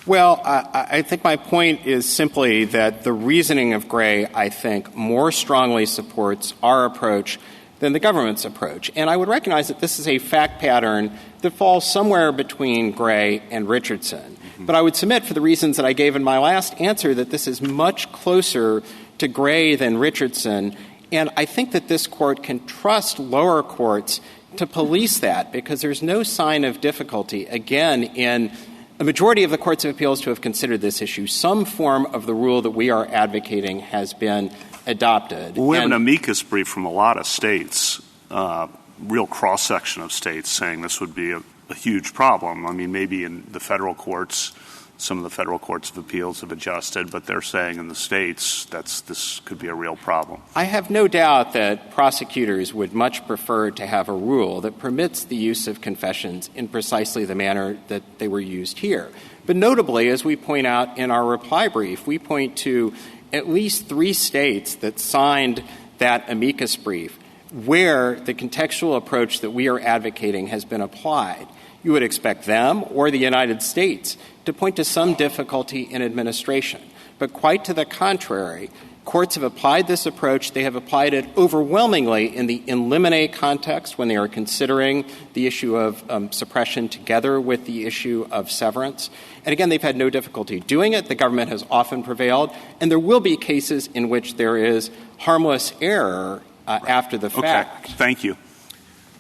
Well, I think my point is simply that the reasoning of Gray, I think, more strongly supports our approach than the government's approach. And I would recognize that this is a fact pattern that falls somewhere between Gray and Richardson. Mm-hmm. But I would submit, for the reasons that I gave in my last answer, that this is much closer to Gray than Richardson. And I think that this Court can trust lower courts to police that, because there's no sign of difficulty. Again, in a majority of the courts of appeals to have considered this issue, some form of the rule that we are advocating has been adopted. Well, we have an amicus brief from a lot of states, real cross-section of states, saying this would be a huge problem. I mean, maybe in the federal courts, some of the federal courts of appeals have adjusted, but they're saying in the states this could be a real problem. I have no doubt that prosecutors would much prefer to have a rule that permits the use of confessions in precisely the manner that they were used here. But notably, as we point out in our reply brief, we point to at least 3 states that signed that amicus brief where the contextual approach that we are advocating has been applied. You would expect them or the United States to point to some difficulty in administration. But quite to the contrary, courts have applied this approach. They have applied it overwhelmingly in the in limine context when they are considering the issue of suppression together with the issue of severance. And again, they've had no difficulty doing it. The government has often prevailed. And there will be cases in which there is harmless error after the fact. Okay. Thank you.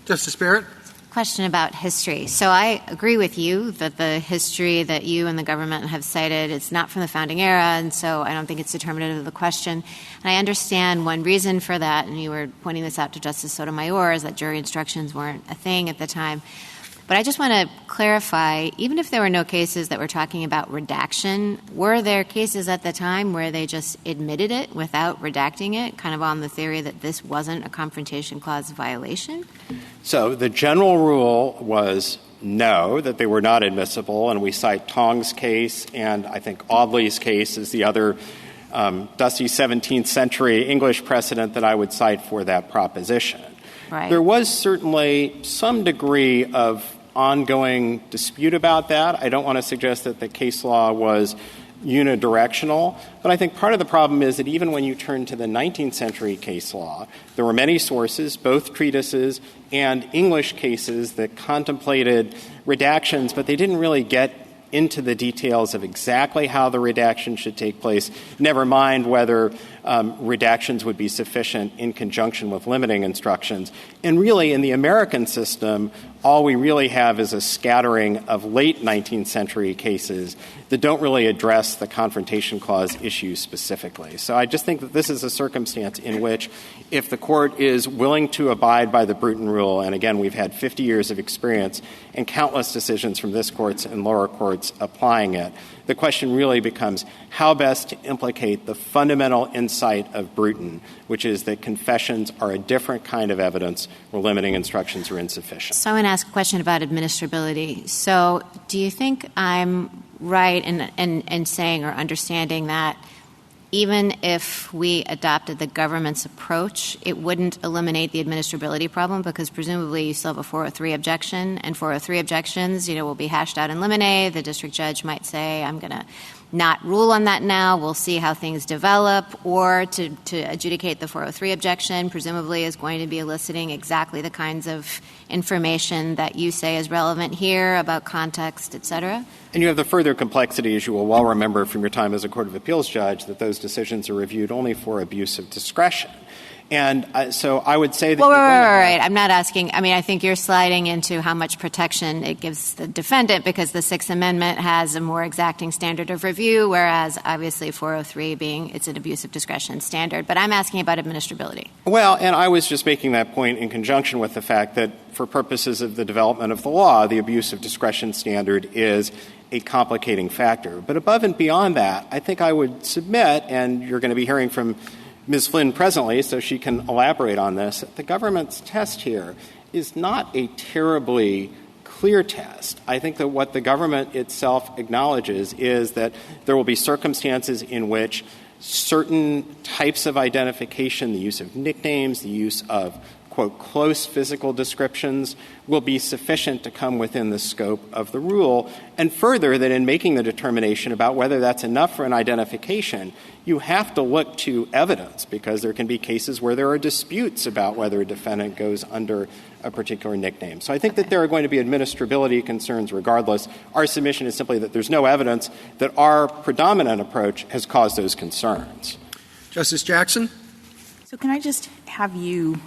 Justice Barrett? Question about history. So I agree with you that the history that you and the government have cited is not from the founding era, and so I don't think it's determinative of the question. And I understand one reason for that, and you were pointing this out to Justice Sotomayor, is that jury instructions weren't a thing at the time. But I just want to clarify, even if there were no cases that were talking about redaction, were there cases at the time where they just admitted it without redacting it, kind of on the theory that this wasn't a Confrontation Clause violation? So the general rule was no, that they were not admissible, and we cite Tong's case, and I think Audley's case is the other dusty 17th century English precedent that I would cite for that proposition. Right. There was certainly some degree of ongoing dispute about that. I don't want to suggest that the case law was unidirectional, but I think part of the problem is that even when you turn to the 19th century case law, there were many sources, both treatises and English cases, that contemplated redactions, but they didn't really get into the details of exactly how the redaction should take place, never mind whether redactions would be sufficient in conjunction with limiting instructions. And really, in the American system, all we really have is a scattering of late 19th century cases that don't really address the Confrontation Clause issue specifically. So I just think that this is a circumstance in which if the court is willing to abide by the Bruton Rule, and again, we've had 50 years of experience and countless decisions from this courts and lower courts applying it, the question really becomes how best to implicate the fundamental insight of Bruton, which is that confessions are a different kind of evidence where limiting instructions are insufficient. So I want to ask a question about admissibility. So do you think I'm right in saying or understanding that even if we adopted the government's approach, it wouldn't eliminate the admissibility problem because presumably you still have a 403 objection, and 403 objections, will be hashed out in limine. The district judge might say, I'm going to not rule on that now. We'll see how things develop. Or to adjudicate the 403 objection, presumably is going to be eliciting exactly the kinds of information that you say is relevant here about context, et cetera. And you have the further complexity, as you will well remember from your time as a Court of Appeals judge, that those decisions are reviewed only for abuse of discretion. And so I would say that... Well, right. I'm not asking... I think you're sliding into how much protection it gives the defendant because the Sixth Amendment has a more exacting standard of review, whereas obviously 403 being it's an abuse of discretion standard. But I'm asking about admissibility. Well, and I was just making that point in conjunction with the fact that for purposes of the development of the law, the abuse of discretion standard is a complicating factor. But above and beyond that, I think I would submit, and you're going to be hearing from Ms. Flynn presently, so she can elaborate on this, the government's test here is not a terribly clear test. I think that what the government itself acknowledges is that there will be circumstances in which certain types of identification, the use of nicknames, the use of, quote, close physical descriptions will be sufficient to come within the scope of the rule. And further, that in making the determination about whether that's enough for an identification, you have to look to evidence because there can be cases where there are disputes about whether a defendant goes under a particular nickname. So I think that there are going to be admissibility concerns regardless. Our submission is simply that there's no evidence that our predominant approach has caused those concerns. Justice Jackson? So can I just have you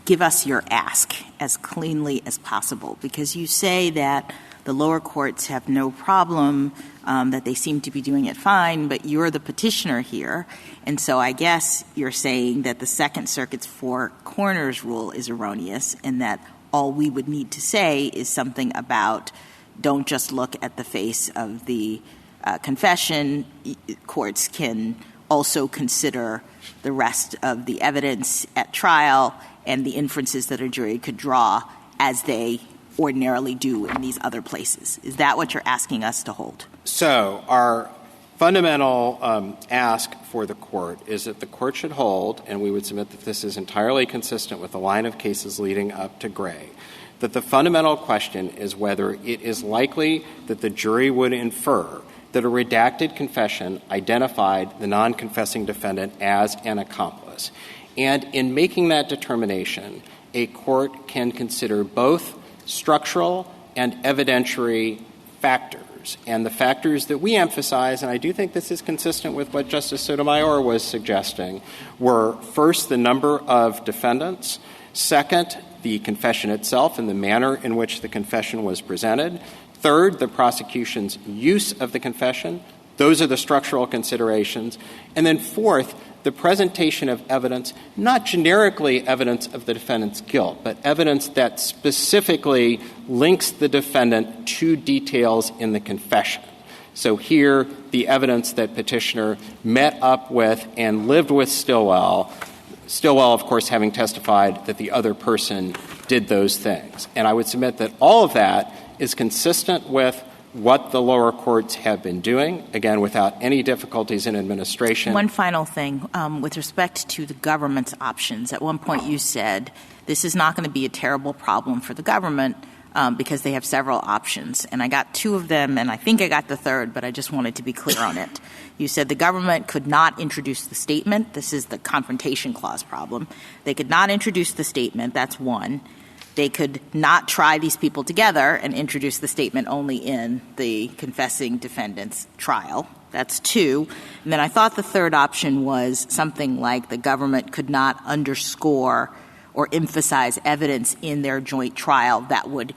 give us your ask as cleanly as possible? Because you say that the lower courts have no problem, that they seem to be doing it fine, but you're the petitioner here. And so I guess you're saying that the Second Circuit's Four Corners rule is erroneous and that all we would need to say is something about don't just look at the face of the confession. Courts can also consider the rest of the evidence at trial and the inferences that a jury could draw as they ordinarily do in these other places. Is that what you're asking us to hold? So our fundamental ask for the court is that the court should hold, and we would submit that this is entirely consistent with the line of cases leading up to Gray, that the fundamental question is whether it is likely that the jury would infer that a redacted confession identified the non-confessing defendant as an accomplice. And in making that determination, a court can consider both structural and evidentiary factors. And the factors that we emphasize, and I do think this is consistent with what Justice Sotomayor was suggesting, were first, the number of defendants, second, the confession itself and the manner in which the confession was presented, third, the prosecution's use of the confession. Those are the structural considerations. And then fourth, the presentation of evidence, not generically evidence of the defendant's guilt, but evidence that specifically links the defendant to details in the confession. So here, the evidence that petitioner met up with and lived with Stillwell, of course, having testified that the other person did those things. And I would submit that all of that is consistent with what the lower courts have been doing, again, without any difficulties in administration. One final thing, with respect to the government's options. At one point you said this is not going to be a terrible problem for the government because they have several options. And I got two of them, and I think I got the third, but I just wanted to be clear on it. You said the government could not introduce the statement. This is the confrontation clause problem. They could not introduce the statement. That's one. They could not try these people together and introduce the statement only in the confessing defendant's trial. That's two. And then I thought the third option was something like the government could not underscore or emphasize evidence in their joint trial that would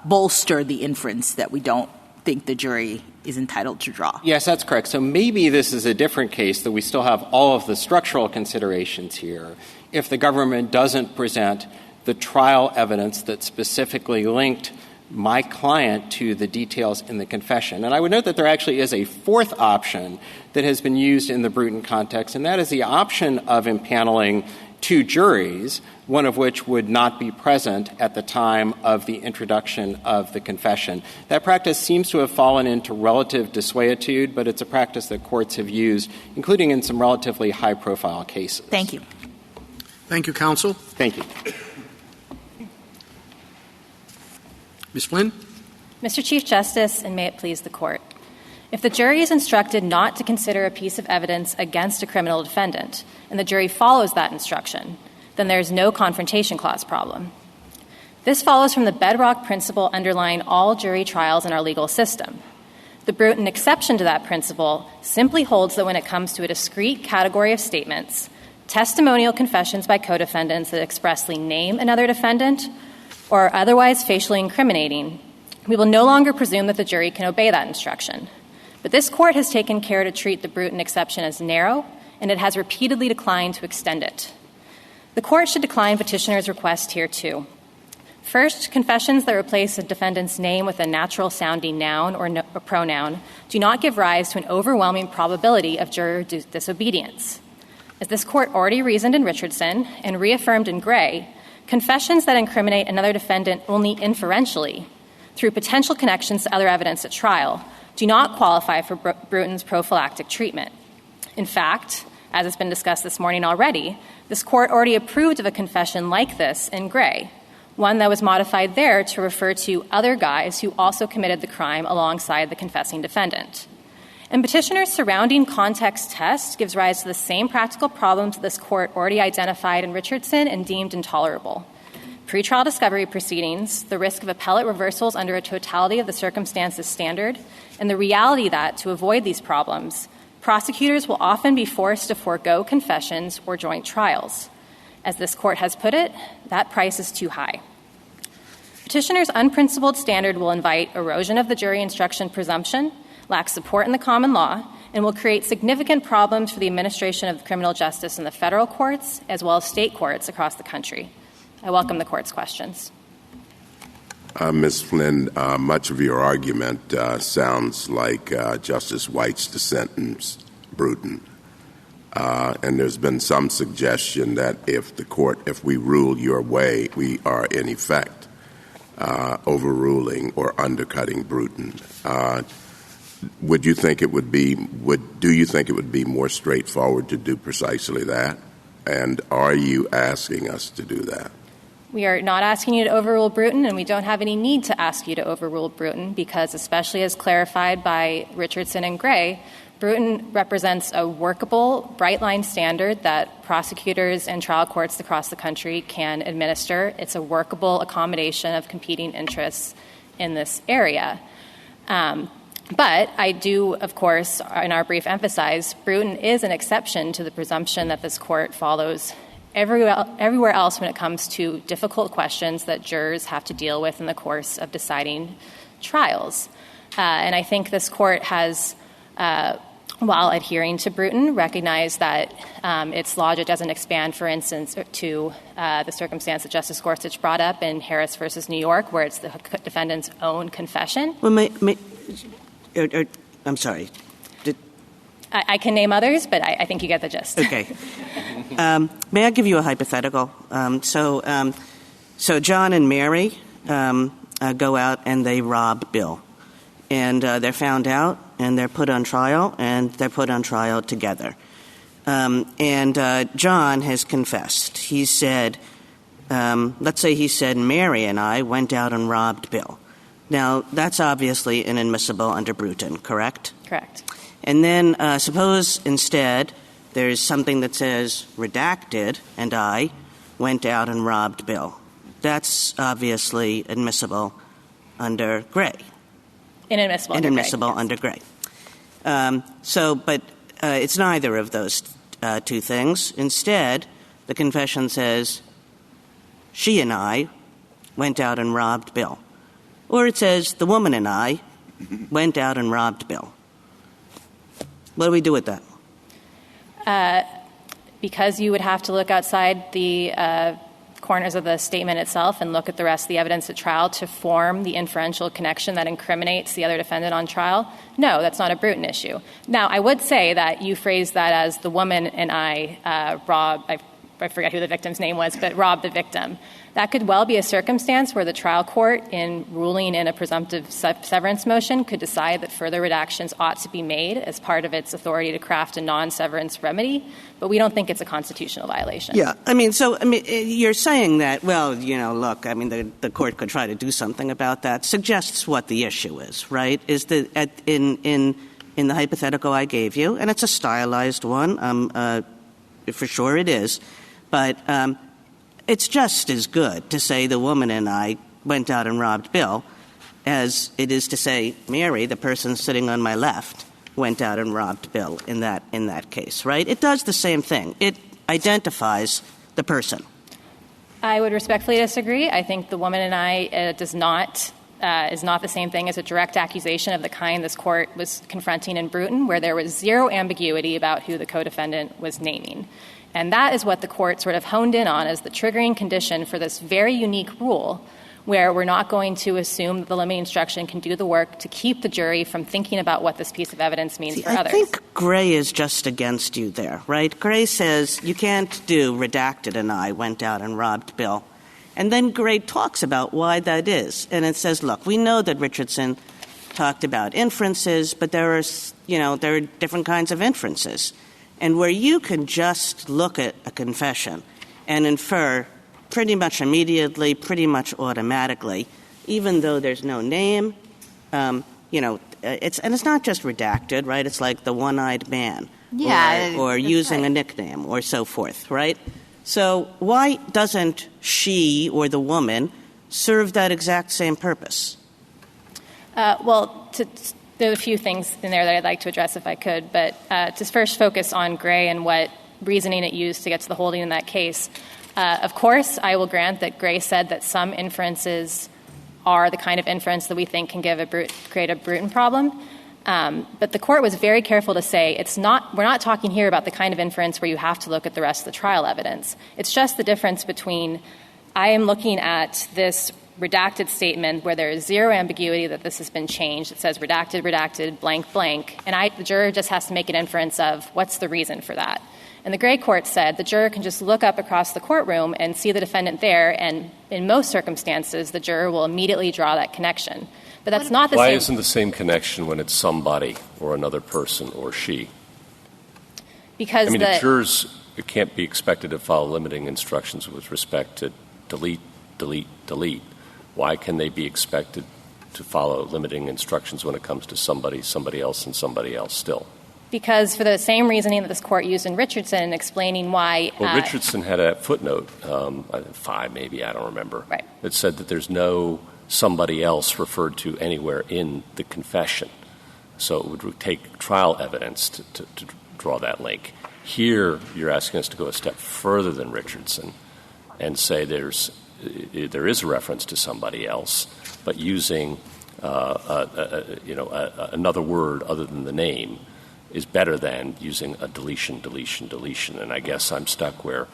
bolster the inference that we don't think the jury is entitled to draw. Yes, that's correct. So maybe this is a different case that we still have all of the structural considerations here if the government doesn't present the trial evidence that specifically linked my client to the details in the confession. And I would note that there actually is a fourth option that has been used in the Bruton context, and that is the option of impaneling two juries, one of which would not be present at the time of the introduction of the confession. That practice seems to have fallen into relative desuetude, but it's a practice that courts have used, including in some relatively high-profile cases. Thank you. Thank you, counsel. Thank you. Ms. Flynn? Mr. Chief Justice, and may it please the Court. If the jury is instructed not to consider a piece of evidence against a criminal defendant, and the jury follows that instruction, then there is no confrontation clause problem. This follows from the bedrock principle underlying all jury trials in our legal system. The Bruton exception to that principle simply holds that when it comes to a discrete category of statements, testimonial confessions by co-defendants that expressly name another defendant or are otherwise facially incriminating, we will no longer presume that the jury can obey that instruction. But this Court has taken care to treat the Bruton exception as narrow, and it has repeatedly declined to extend it. The Court should decline petitioner's request here, too. First, confessions that replace a defendant's name with a natural-sounding noun or pronoun do not give rise to an overwhelming probability of juror disobedience. As this Court already reasoned in Richardson and reaffirmed in Gray, confessions that incriminate another defendant only inferentially, through potential connections to other evidence at trial, do not qualify for Bruton's prophylactic treatment. In fact, as has been discussed this morning already, this Court already approved of a confession like this in Gray, one that was modified there to refer to other guys who also committed the crime alongside the confessing defendant. And petitioner's surrounding context test gives rise to the same practical problems this Court already identified in Richardson and deemed intolerable. Pretrial discovery proceedings, the risk of appellate reversals under a totality of the circumstances standard, and the reality that, to avoid these problems, prosecutors will often be forced to forego confessions or joint trials. As this Court has put it, that price is too high. Petitioner's unprincipled standard will invite erosion of the jury instruction presumption, lack support in the common law, and will create significant problems for the administration of criminal justice in the federal courts as well as state courts across the country. I welcome the Court's questions. Ms. Flynn, much of your argument sounds like Justice White's dissent in Bruton. And there's been some suggestion that if we rule your way, we are in effect overruling or undercutting Bruton. Do you think it would be more straightforward to do precisely that? And are you asking us to do that? We are not asking you to overrule Bruton, and we don't have any need to ask you to overrule Bruton because, especially as clarified by Richardson and Gray, Bruton represents a workable, bright-line standard that prosecutors and trial courts across the country can administer. It's a workable accommodation of competing interests in this area. But I do, of course, in our brief emphasize, Bruton is an exception to the presumption that this Court follows everywhere else when it comes to difficult questions that jurors have to deal with in the course of deciding trials. And I think this Court has, while adhering to Bruton, recognized that its logic doesn't expand, for instance, to the circumstance that Justice Gorsuch brought up in Harris v. New York, where it's the defendant's own confession. Well, I'm sorry. I can name others, but I think you get the gist. Okay. May I give you a hypothetical? So John and Mary go out and they rob Bill. And they're found out, and they're put on trial, and they're put on trial together. And John has confessed. He said, let's say he said, Mary and I went out and robbed Bill. Now, that's obviously inadmissible under Bruton, correct? Correct. And then suppose instead there's something that says redacted and I went out and robbed Bill. That's obviously admissible under Gray. Inadmissible under Gray. But it's neither of those two things. Instead, the confession says, she and I went out and robbed Bill. Or it says, the woman and I went out and robbed Bill. What do we do with that? Because you would have to look outside the corners of the statement itself and look at the rest of the evidence at trial to form the inferential connection that incriminates the other defendant on trial. No, that's not a Bruton issue. Now, I would say that you phrased that as the woman and I robbed, I forget who the victim's name was, but robbed the victim. That could well be a circumstance where the trial court, in ruling in a presumptive severance motion, could decide that further redactions ought to be made as part of its authority to craft a non-severance remedy, but we don't think it's a constitutional violation. Yeah, you're saying that, well, look, the court could try to do something about that, suggests what the issue is, right? Is that in the hypothetical I gave you, and it's a stylized one, for sure it is, but it's just as good to say the woman and I went out and robbed Bill as it is to say Mary, the person sitting on my left, went out and robbed Bill in that case, right? It does the same thing. It identifies the person. I would respectfully disagree. I think the woman and I is not the same thing as a direct accusation of the kind this court was confronting in Bruton, where there was zero ambiguity about who the co-defendant was naming. And that is what the court sort of honed in on as the triggering condition for this very unique rule, where we're not going to assume that the limiting instruction can do the work to keep the jury from thinking about what this piece of evidence means for others. I think Gray is just against you there, right? Gray says you can't do redacted and I went out and robbed Bill. And then Gray talks about why that is. And it says, look, we know that Richardson talked about inferences, but there are different kinds of inferences. And where you can just look at a confession and infer pretty much immediately, pretty much automatically, even though there's no name, it's not just redacted, right? It's like the one-eyed man, or using a nickname, or so forth, right? So why doesn't she or the woman serve that exact same purpose? There are a few things in there that I'd like to address if I could, but to first focus on Gray and what reasoning it used to get to the holding in that case. Of course, I will grant that Gray said that some inferences are the kind of inference that we think can create a Bruton problem. But the court was very careful to say we're not talking here about the kind of inference where you have to look at the rest of the trial evidence. It's just the difference between I am looking at this redacted statement where there is zero ambiguity that this has been changed. It says redacted, blank, blank. And the juror just has to make an inference of what's the reason for that. And the Gray court said the juror can just look up across the courtroom and see the defendant there, and in most circumstances, the juror will immediately draw that connection. But that's not the same. Why isn't the same connection when it's somebody or another person or she? Because the jurors can't be expected to follow limiting instructions with respect to delete. Why can they be expected to follow limiting instructions when it comes to somebody else, and somebody else still? Because for the same reasoning that this court used in Richardson in explaining why... Well, Richardson had a footnote, 5 maybe, I don't remember, right, that said that there's no somebody else referred to anywhere in the confession. So it would take trial evidence to draw that link. Here, you're asking us to go a step further than Richardson and say there is a reference to somebody else, but using another word other than the name is better than using a deletion. And I guess I'm stuck where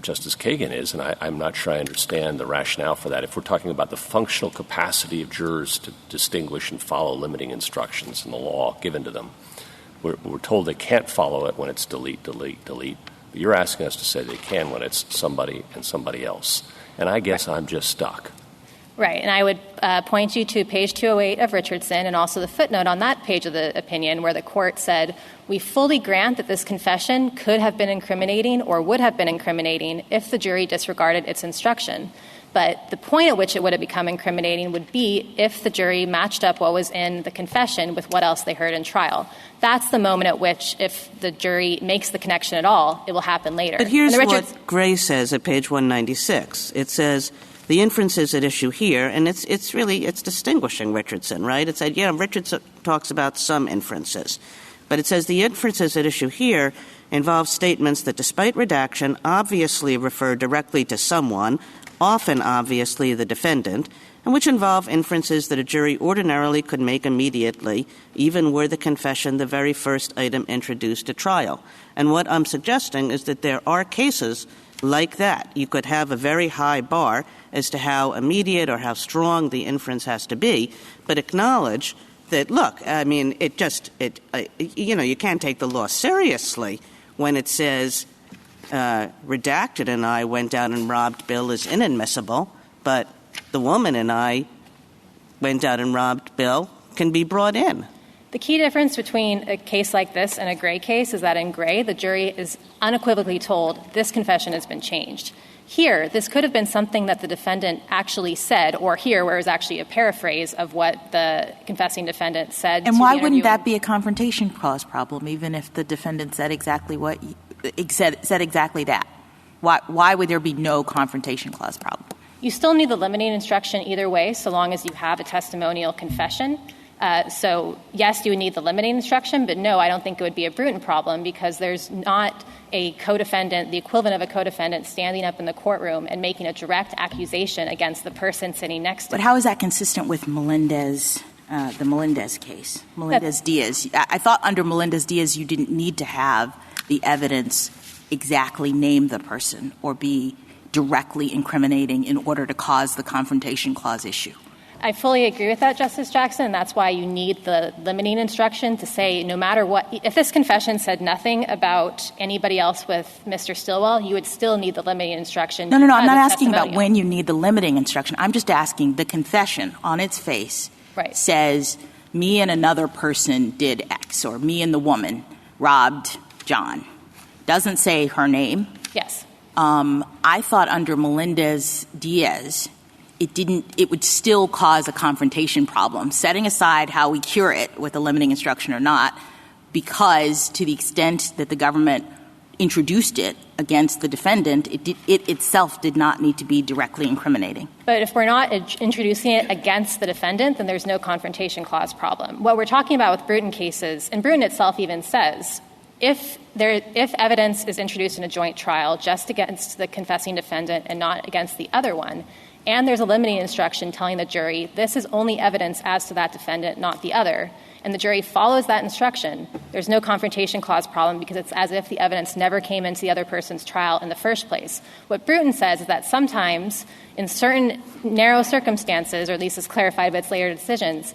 Justice Kagan is, and I'm not sure I understand the rationale for that. If we're talking about the functional capacity of jurors to distinguish and follow limiting instructions in the law given to them, we're told they can't follow it when it's delete. But you're asking us to say they can when it's somebody and somebody else. And I guess I'm just stuck. Right, and I would point you to page 208 of Richardson and also the footnote on that page of the opinion where the court said, we fully grant that this confession could have been incriminating or would have been incriminating if the jury disregarded its instruction. But the point at which it would have become incriminating would be if the jury matched up what was in the confession with what else they heard in trial. That's the moment at which, if the jury makes the connection at all, it will happen later. But here's what Gray says at page 196. It says, the inferences at issue here, and it's distinguishing Richardson, right? It said, Richardson talks about some inferences. But it says the inferences at issue here involve statements that, despite redaction, obviously refer directly to someone, often obviously the defendant, and which involve inferences that a jury ordinarily could make immediately, even were the confession the very first item introduced at trial. And what I'm suggesting is that there are cases like that. You could have a very high bar as to how immediate or how strong the inference has to be, but acknowledge that, look, I mean, you can't take the law seriously when it says redacted and I went down and robbed Bill is inadmissible, but the woman and I went out and robbed Bill can be brought in. The key difference between a case like this and a Gray case is that in Gray, the jury is unequivocally told this confession has been changed. Here, this could have been something that the defendant actually said, or here, where it was actually a paraphrase of what the confessing defendant said. And why wouldn't that be a confrontation clause problem, even if the defendant said exactly that? Why would there be no confrontation clause problem? You still need the limiting instruction either way, so long as you have a testimonial confession. So, yes, you would need the limiting instruction, but no, I don't think it would be a Bruton problem because there's not a codefendant, the equivalent of a codefendant, standing up in the courtroom and making a direct accusation against the person sitting next to him. But how is that consistent with Melendez, the Melendez case, Melendez-Diaz? I thought under Melendez-Diaz you didn't need to have the evidence exactly name the person or be directly incriminating in order to cause the confrontation clause issue. I fully agree with that, Justice Jackson, and that's why you need the limiting instruction to say no matter what, if this confession said nothing about anybody else with Mr. Stilwell, you would still need the limiting instruction. No, I'm not asking about when you need the limiting instruction. I'm just asking the confession on its face says me and another person did X or me and the woman robbed John. Doesn't say her name. Yes. I thought under Melendez-Diaz it would still cause a confrontation problem, setting aside how we cure it with a limiting instruction or not, because to the extent that the government introduced it against the defendant, it itself did not need to be directly incriminating. But if we're not introducing it against the defendant, then there's no confrontation clause problem. What we're talking about with Bruton cases, and Bruton itself even says, if evidence is introduced in a joint trial just against the confessing defendant and not against the other one, and there's a limiting instruction telling the jury this is only evidence as to that defendant, not the other, and the jury follows that instruction, there's no confrontation clause problem because it's as if the evidence never came into the other person's trial in the first place. What Bruton says is that sometimes, in certain narrow circumstances, or at least is clarified by its later decisions,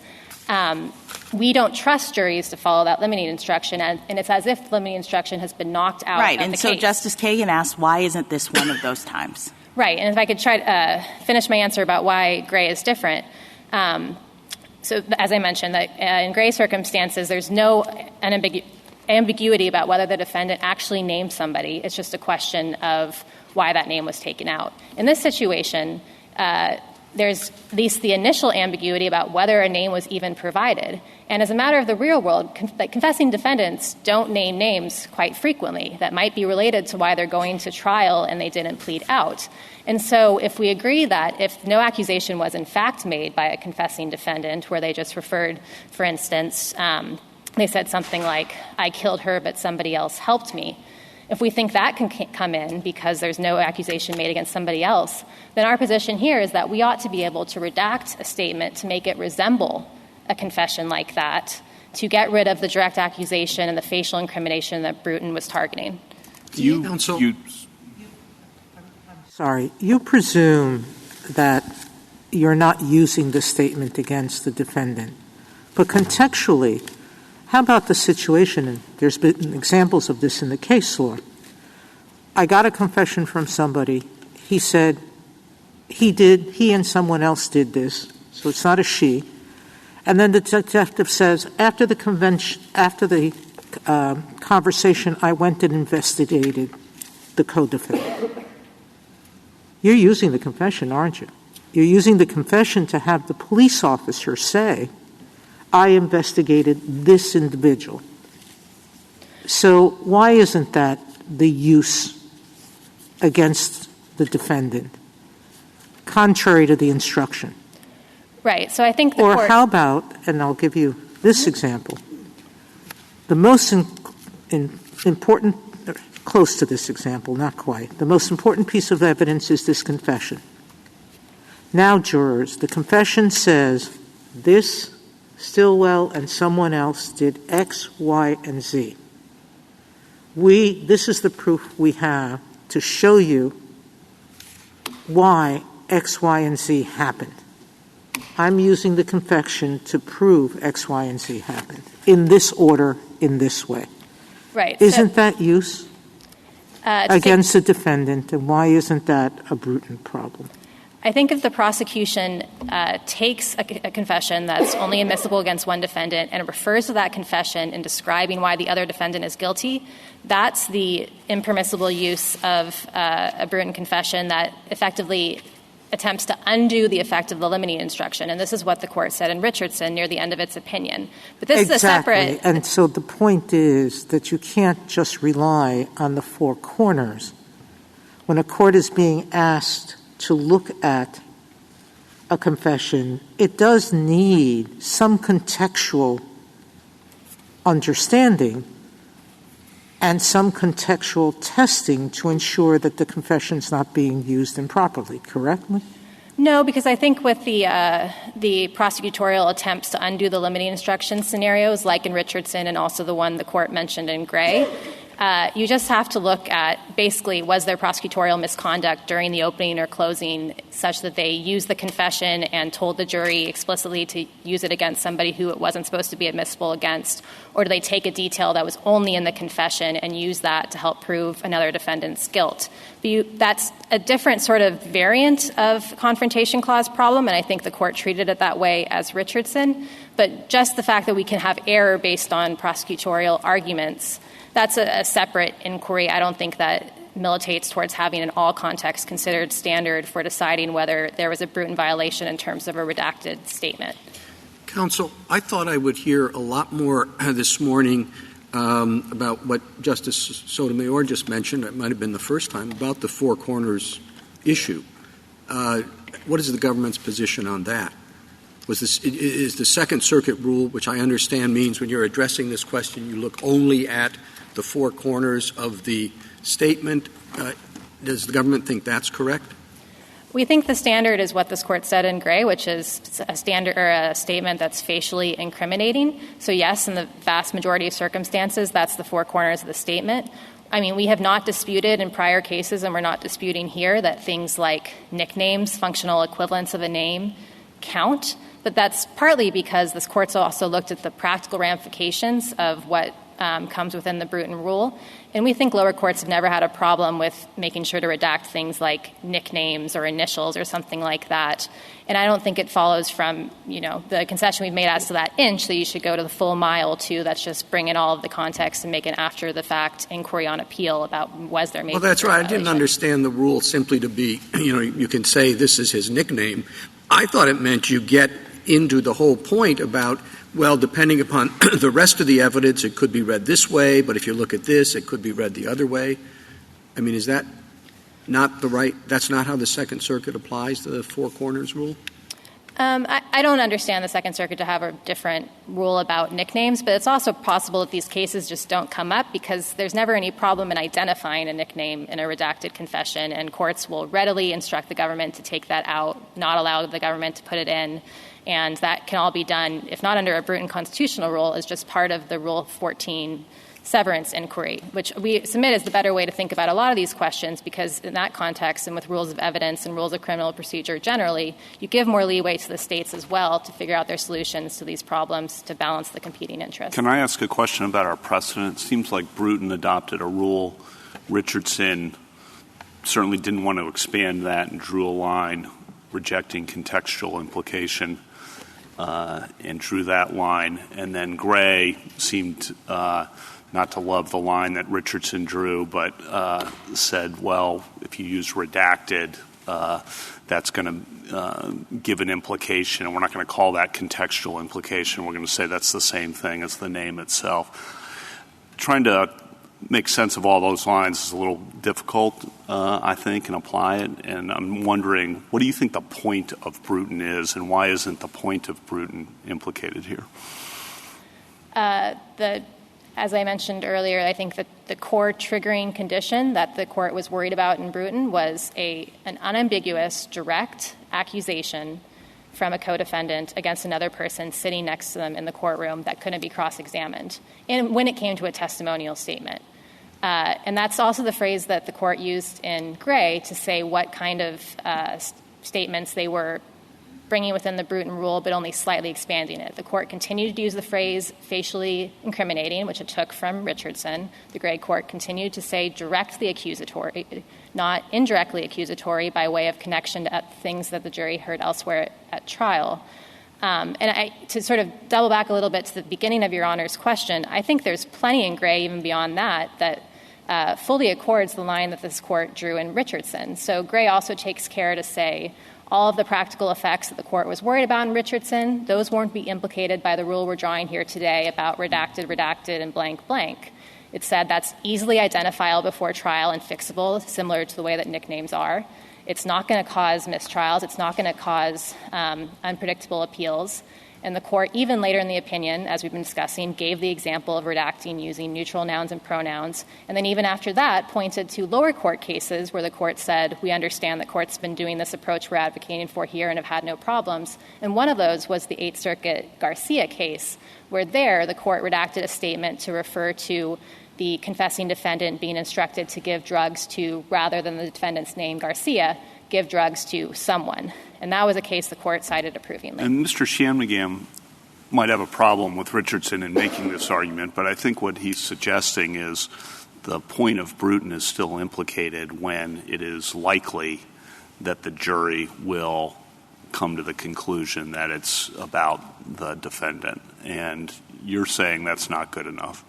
we don't trust juries to follow that limiting instruction, and it's as if the limiting instruction has been knocked out of the case. Right, and so Justice Kagan asked, why isn't this one of those times? Right, and if I could try to finish my answer about why Gray is different. So as I mentioned, that in Gray circumstances, there's no ambiguity about whether the defendant actually named somebody. It's just a question of why that name was taken out. In this situation, there's at least the initial ambiguity about whether a name was even provided. And as a matter of the real world, confessing defendants don't name names quite frequently that might be related to why they're going to trial and they didn't plead out. And so if we agree that if no accusation was in fact made by a confessing defendant, where they just referred, for instance, they said something like, I killed her, but somebody else helped me. If we think that can come in because there's no accusation made against somebody else, then our position here is that we ought to be able to redact a statement to make it resemble a confession like that, to get rid of the direct accusation and the facial incrimination that Bruton was targeting. You presume that you're not using the statement against the defendant. But contextually, how about the situation, and there's been examples of this in the case law. I got a confession from somebody. He said, he and someone else did this, so it's not a she. And then the detective says, after the conversation, I went and investigated the codefendant. You're using the confession, aren't you? You're using the confession to have the police officer say, I investigated this individual. So why isn't that the use against the defendant, contrary to the instruction? Right. So I think or how about, and I'll give you this example, the most important, close to this example, not quite, the most important piece of evidence is this confession. Now, jurors, the confession says this, Stillwell, and someone else did X, Y, and Z. This is the proof we have to show you why X, Y, and Z happened. I'm using the confession to prove X, Y, and Z happened in this order, in this way. Right. Isn't that use against the defendant, and why isn't that a Bruton problem? I think if the prosecution takes a confession that's only admissible against one defendant and refers to that confession in describing why the other defendant is guilty, that's the impermissible use of a Bruton confession that effectively attempts to undo the effect of the limiting instruction. And this is what the court said in Richardson near the end of its opinion. But this is a separate... And so the point is that you can't just rely on the four corners. When a court is being asked to look at a confession, it does need some contextual understanding and some contextual testing to ensure that the confession is not being used improperly, correctly? No, because I think with the prosecutorial attempts to undo the limiting instruction scenarios, like in Richardson and also the one the court mentioned in Gray, you just have to look at basically was there prosecutorial misconduct during the opening or closing such that they used the confession and told the jury explicitly to use it against somebody who it wasn't supposed to be admissible against, or do they take a detail that was only in the confession and use that to help prove another defendant's guilt? That's a different sort of variant of confrontation clause problem, and I think the court treated it that way as Richardson. But just the fact that we can have error based on prosecutorial arguments, that's a separate inquiry. I don't think that militates towards having an all-context considered standard for deciding whether there was a Bruton violation in terms of a redacted statement. Counsel, I thought I would hear a lot more this morning about what Justice Sotomayor just mentioned. It might have been the first time, about the four corners issue. What is the government's position on that? Is the Second Circuit rule, which I understand means when you're addressing this question, you look only at the four corners of the statement. Does the government think that's correct? We think the standard is what this court said in Gray, which is a standard or a statement that's facially incriminating. So yes, in the vast majority of circumstances, that's the four corners of the statement. I mean, we have not disputed in prior cases, and we're not disputing here, that things like nicknames, functional equivalents of a name, count. But that's partly because this court's also looked at the practical ramifications of what comes within the Bruton rule. And we think lower courts have never had a problem with making sure to redact things like nicknames or initials or something like that. And I don't think it follows from, the concession we've made as to that inch that you should go to the full mile too. That's just bring in all of the context and make an after-the-fact inquiry on appeal about was there maybe. Well, that's right. Violation. I didn't understand the rule simply to be, you can say this is his nickname. I thought it meant you get into the whole point about, well, depending upon the rest of the evidence, it could be read this way, but if you look at this, it could be read the other way. I mean, is that not that's not how the Second Circuit applies the four corners rule? I don't understand the Second Circuit to have a different rule about nicknames, but it's also possible that these cases just don't come up because there's never any problem in identifying a nickname in a redacted confession, and courts will readily instruct the government to take that out, not allow the government to put it in. And that can all be done, if not under a Bruton constitutional rule, as just part of the Rule 14 severance inquiry, which we submit as the better way to think about a lot of these questions, because in that context and with rules of evidence and rules of criminal procedure generally, you give more leeway to the states as well to figure out their solutions to these problems to balance the competing interests. Can I ask a question about our precedent? It seems like Bruton adopted a rule. Richardson certainly didn't want to expand that and drew a line rejecting contextual implication and drew that line. And then Gray seemed not to love the line that Richardson drew, but said, well, if you use redacted, that's going to give an implication, and we're not going to call that contextual implication. We're going to say that's the same thing as the name itself. Trying to make sense of all those lines is a little difficult, I think, and apply it. And I'm wondering, what do you think the point of Bruton is, and why isn't the point of Bruton implicated here? As I mentioned earlier, I think that the core triggering condition that the court was worried about in Bruton was an unambiguous, direct accusation from a co-defendant against another person sitting next to them in the courtroom that couldn't be cross-examined, and when it came to a testimonial statement. And that's also the phrase that the court used in Gray to say what kind of statements they were bringing within the Bruton rule, but only slightly expanding it. The court continued to use the phrase facially incriminating, which it took from Richardson. The Gray court continued to say directly accusatory, not indirectly accusatory by way of connection to things that the jury heard elsewhere at trial. To sort of double back a little bit to the beginning of Your Honor's question, I think there's plenty in Gray, even beyond that fully accords the line that this court drew in Richardson. So Gray also takes care to say all of the practical effects that the court was worried about in Richardson, those won't be implicated by the rule we're drawing here today about redacted, and blank, blank. It said that's easily identifiable before trial and fixable, similar to the way that nicknames are. It's not going to cause mistrials. It's not going to cause unpredictable appeals. And the court, even later in the opinion, as we've been discussing, gave the example of redacting using neutral nouns and pronouns. And then even after that, pointed to lower court cases where the court said, we understand the court's been doing this approach we're advocating for here and have had no problems. And one of those was the Eighth Circuit Garcia case, where there the court redacted a statement to refer to the confessing defendant being instructed to give drugs to, rather than the defendant's name, Garcia, give drugs to someone. And that was a case the court cited approvingly. And Mr. Shanmugam might have a problem with Richardson in making this argument, but I think what he's suggesting is the point of Bruton is still implicated when it is likely that the jury will come to the conclusion that it's about the defendant. And you're saying that's not good enough.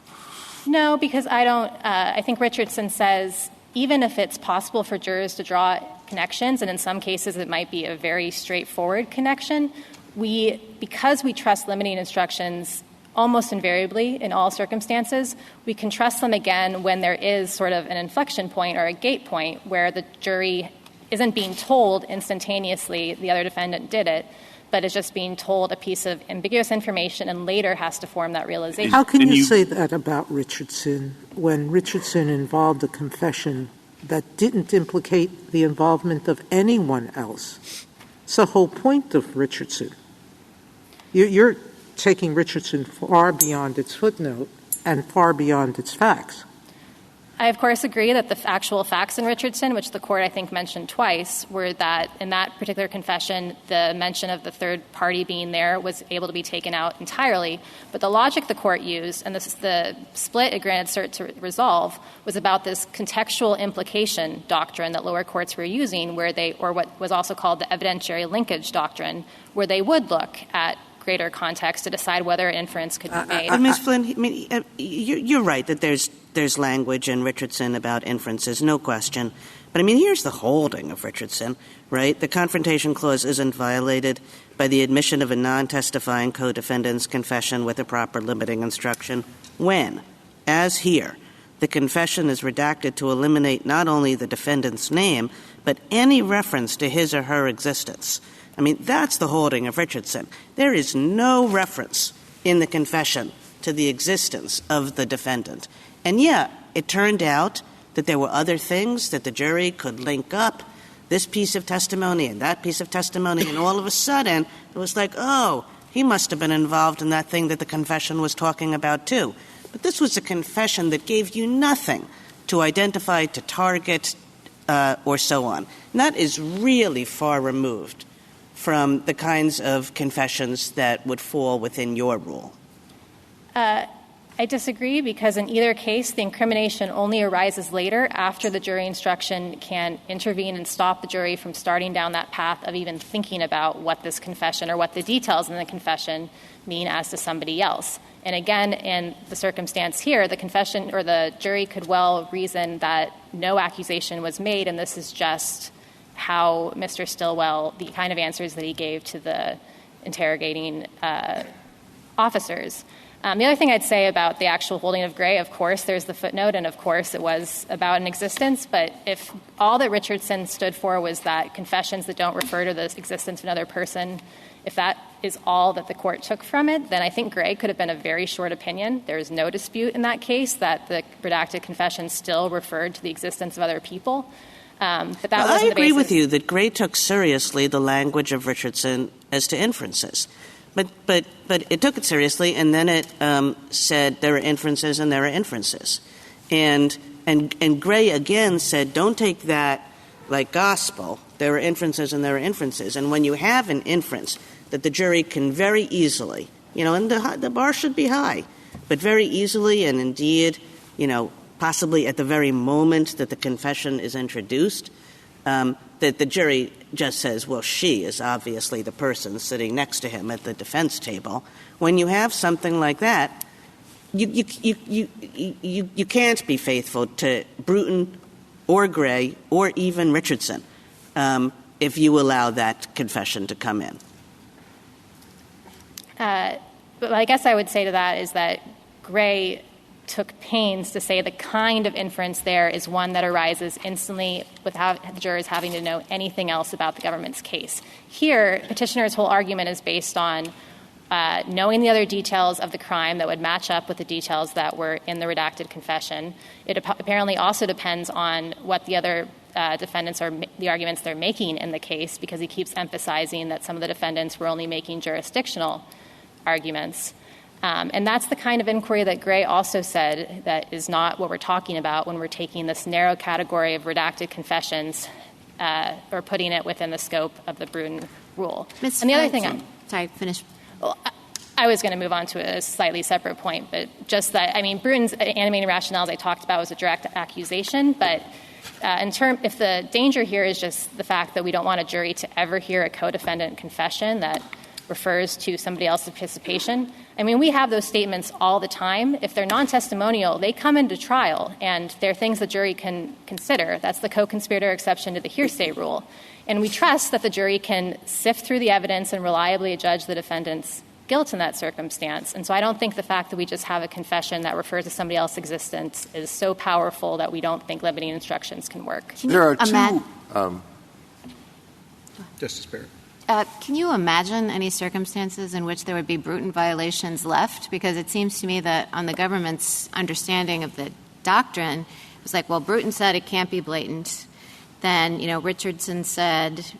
No, because I think Richardson says even if it's possible for jurors to draw connections, and in some cases it might be a very straightforward connection, because we trust limiting instructions almost invariably in all circumstances, we can trust them again when there is sort of an inflection point or a gate point where the jury isn't being told instantaneously the other defendant did it, but is just being told a piece of ambiguous information and later has to form that realization. How can you say that about Richardson when Richardson involved a confession that didn't implicate the involvement of anyone else? It's the whole point of Richardson. You're taking Richardson far beyond its footnote and far beyond its facts. I, of course, agree that the actual facts in Richardson, which the court, I think, mentioned twice, were that in that particular confession, the mention of the third party being there was able to be taken out entirely. But the logic the court used, and this is the split it granted cert to resolve, was about this contextual implication doctrine that lower courts were using, or what was also called the evidentiary linkage doctrine, where they would look at greater context to decide whether an inference could be made. Ms. Flynn, you're right that there's language in Richardson about inferences, no question. But, here's the holding of Richardson, right? The confrontation clause isn't violated by the admission of a non-testifying co-defendant's confession with a proper limiting instruction when, as here, the confession is redacted to eliminate not only the defendant's name, but any reference to his or her existence. That's the holding of Richardson. There is no reference in the confession to the existence of the defendant. And yet, it turned out that there were other things that the jury could link up, this piece of testimony and that piece of testimony, and all of a sudden, it was like, oh, he must have been involved in that thing that the confession was talking about too. But this was a confession that gave you nothing to identify, to target, or so on. And that is really far removed from the kinds of confessions that would fall within your rule. I disagree because in either case, the incrimination only arises later after the jury instruction can intervene and stop the jury from starting down that path of even thinking about what this confession or what the details in the confession mean as to somebody else. And again, in the circumstance here, the confession or the jury could well reason that no accusation was made, and this is just how Mr. Stillwell, the kind of answers that he gave to the interrogating officers. The other thing I'd say about the actual holding of Gray, of course, there's the footnote, and of course it was about an existence, but if all that Richardson stood for was that confessions that don't refer to the existence of another person, if that is all that the court took from it, then I think Gray could have been a very short opinion. There is no dispute in that case that the redacted confession still referred to the existence of other people. But that wasn't I agree with you that Gray took seriously the language of Richardson as to inferences. But it took it seriously, and then it said there are inferences and there are inferences. And Gray again said, don't take that like gospel. There are inferences and there are inferences. And when you have an inference that the jury can very easily, and the bar should be high, but very easily and indeed, possibly at the very moment that the confession is introduced, that the jury just says, well, she is obviously the person sitting next to him at the defense table. When you have something like that, you can't be faithful to Bruton or Gray or even Richardson if you allow that confession to come in. But I guess I would say to that is that Gray took pains to say the kind of inference there is one that arises instantly without the jurors having to know anything else about the government's case. Here, petitioner's whole argument is based on knowing the other details of the crime that would match up with the details that were in the redacted confession. It apparently also depends on what the other defendants are, the arguments they're making in the case, because he keeps emphasizing that some of the defendants were only making jurisdictional arguments. And that's the kind of inquiry that Gray also said that is not what we're talking about when we're taking this narrow category of redacted confessions or putting it within the scope of the Bruton rule. And the other thing finish. Well, I was going to move on to a slightly separate point, but just that, Bruton's animating rationales I talked about was a direct accusation, but if the danger here is just the fact that we don't want a jury to ever hear a co-defendant confession that refers to somebody else's participation. We have those statements all the time. If they're non-testimonial, they come into trial, and they're things the jury can consider. That's the co-conspirator exception to the hearsay rule. And we trust that the jury can sift through the evidence and reliably judge the defendant's guilt in that circumstance. And so I don't think the fact that we just have a confession that refers to somebody else's existence is so powerful that we don't think limiting instructions can work. There are two... Justice Barrett. Can you imagine any circumstances in which there would be Bruton violations left? Because it seems to me that on the government's understanding of the doctrine, it was like, well, Bruton said it can't be blatant. Then, Richardson said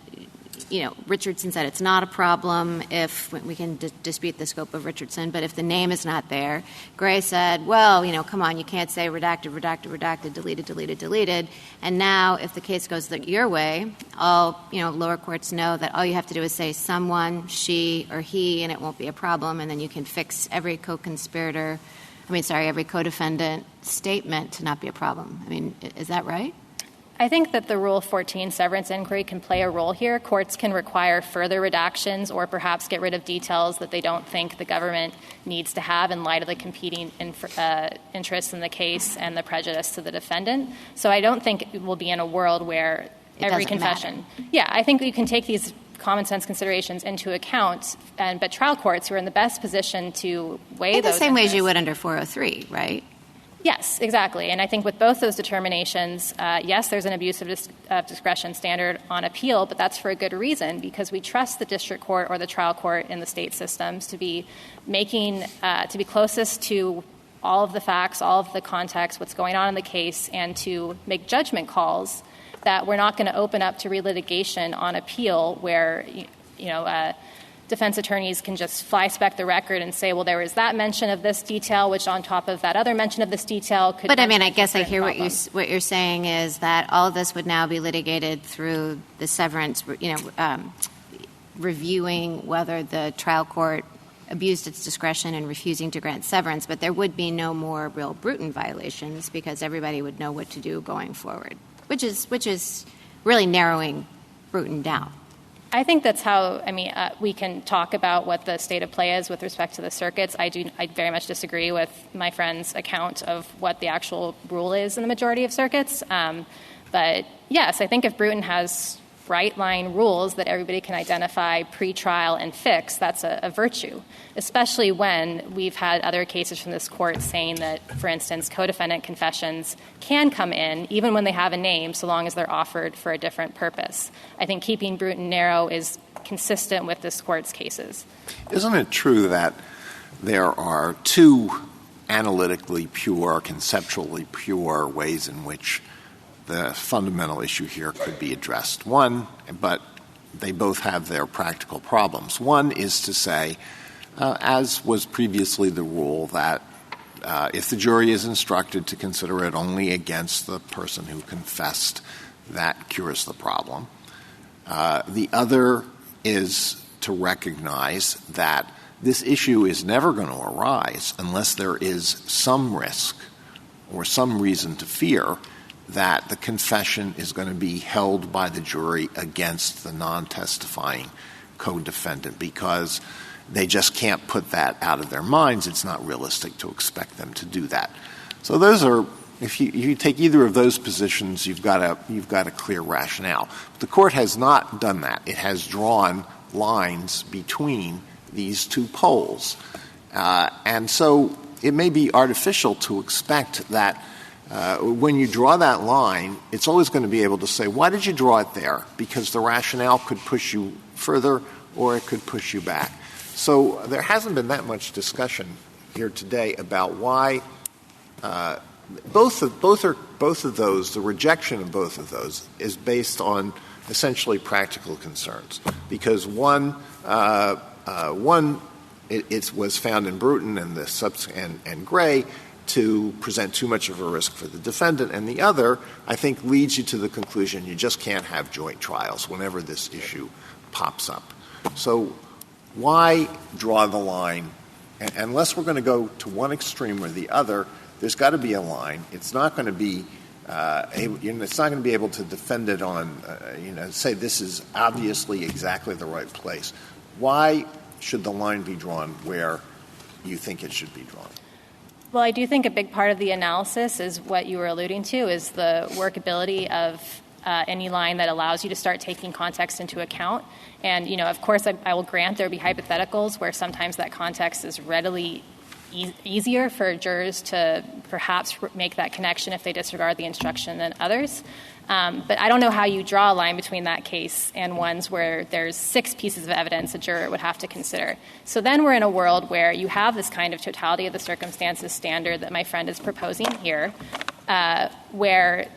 it's not a problem if we can dispute the scope of Richardson, but if the name is not there. Gray said, well, come on, you can't say redacted, deleted. And now if the case goes your way, all, lower courts know that all you have to do is say someone, she, or he, and it won't be a problem, and then you can fix every co-defendant statement to not be a problem. Is that right? I think that the Rule 14 severance inquiry can play a role here. Courts can require further redactions or perhaps get rid of details that they don't think the government needs to have in light of the competing interests in the case and the prejudice to the defendant. So I don't think we'll be in a world where every confession... matter. Yeah, I think you can take these common sense considerations into account, but trial courts who are in the best position to weigh those... In the same way as you would under 403, right? Yes, exactly. And I think with both those determinations, yes, there's an abuse of discretion standard on appeal, but that's for a good reason, because we trust the district court or the trial court in the state systems to be to be closest to all of the facts, all of the context, what's going on in the case, and to make judgment calls that we're not going to open up to relitigation on appeal where, defense attorneys can just fly-spec the record and say, well, there was that mention of this detail, which on top of that other mention of this detail could... But, I guess I hear what you're saying is that all of this would now be litigated through the severance, reviewing whether the trial court abused its discretion in refusing to grant severance, but there would be no more real Bruton violations because everybody would know what to do going forward, which is really narrowing Bruton down. I think that's how, we can talk about what the state of play is with respect to the circuits. I very much disagree with my friend's account of what the actual rule is in the majority of circuits. But yes, I think if Bruton has bright-line rules that everybody can identify pre-trial and fix, that's a virtue, especially when we've had other cases from this court saying that, for instance, codefendant confessions can come in even when they have a name so long as they're offered for a different purpose. I think keeping Bruton narrow is consistent with this court's cases. Isn't it true that there are two analytically pure, conceptually pure ways in which the fundamental issue here could be addressed? One, but they both have their practical problems. One is to say, as was previously the rule, that if the jury is instructed to consider it only against the person who confessed, that cures the problem. The other is to recognize that this issue is never going to arise unless there is some risk or some reason to fear that the confession is going to be held by the jury against the non-testifying co-defendant because they just can't put that out of their minds. It's not realistic to expect them to do that. So those are, if you take either of those positions, you've got a clear rationale. But the court has not done that. It has drawn lines between these two poles. And so it may be artificial to expect that when you draw that line, it's always going to be able to say, why did you draw it there? Because the rationale could push you further or it could push you back. So there hasn't been that much discussion here today about why both of those, the rejection of both of those, is based on essentially practical concerns. Because one it was found in Bruton and Gray to present too much of a risk for the defendant, and the other, I think, leads you to the conclusion you just can't have joint trials whenever this issue pops up. So why draw the line? And unless we're going to go to one extreme or the other, there's got to be a line. It's not going to be it's not going to be able to defend it on, say this is obviously exactly the right place. Why should the line be drawn where you think it should be drawn? Well, I do think a big part of the analysis is what you were alluding to, is the workability of any line that allows you to start taking context into account. And, of course, I will grant there will be hypotheticals where sometimes that context is readily easier for jurors to perhaps make that connection if they disregard the instruction than others. But I don't know how you draw a line between that case and ones where there's 6 pieces of evidence a juror would have to consider. So then we're in a world where you have this kind of totality of the circumstances standard that my friend is proposing here, where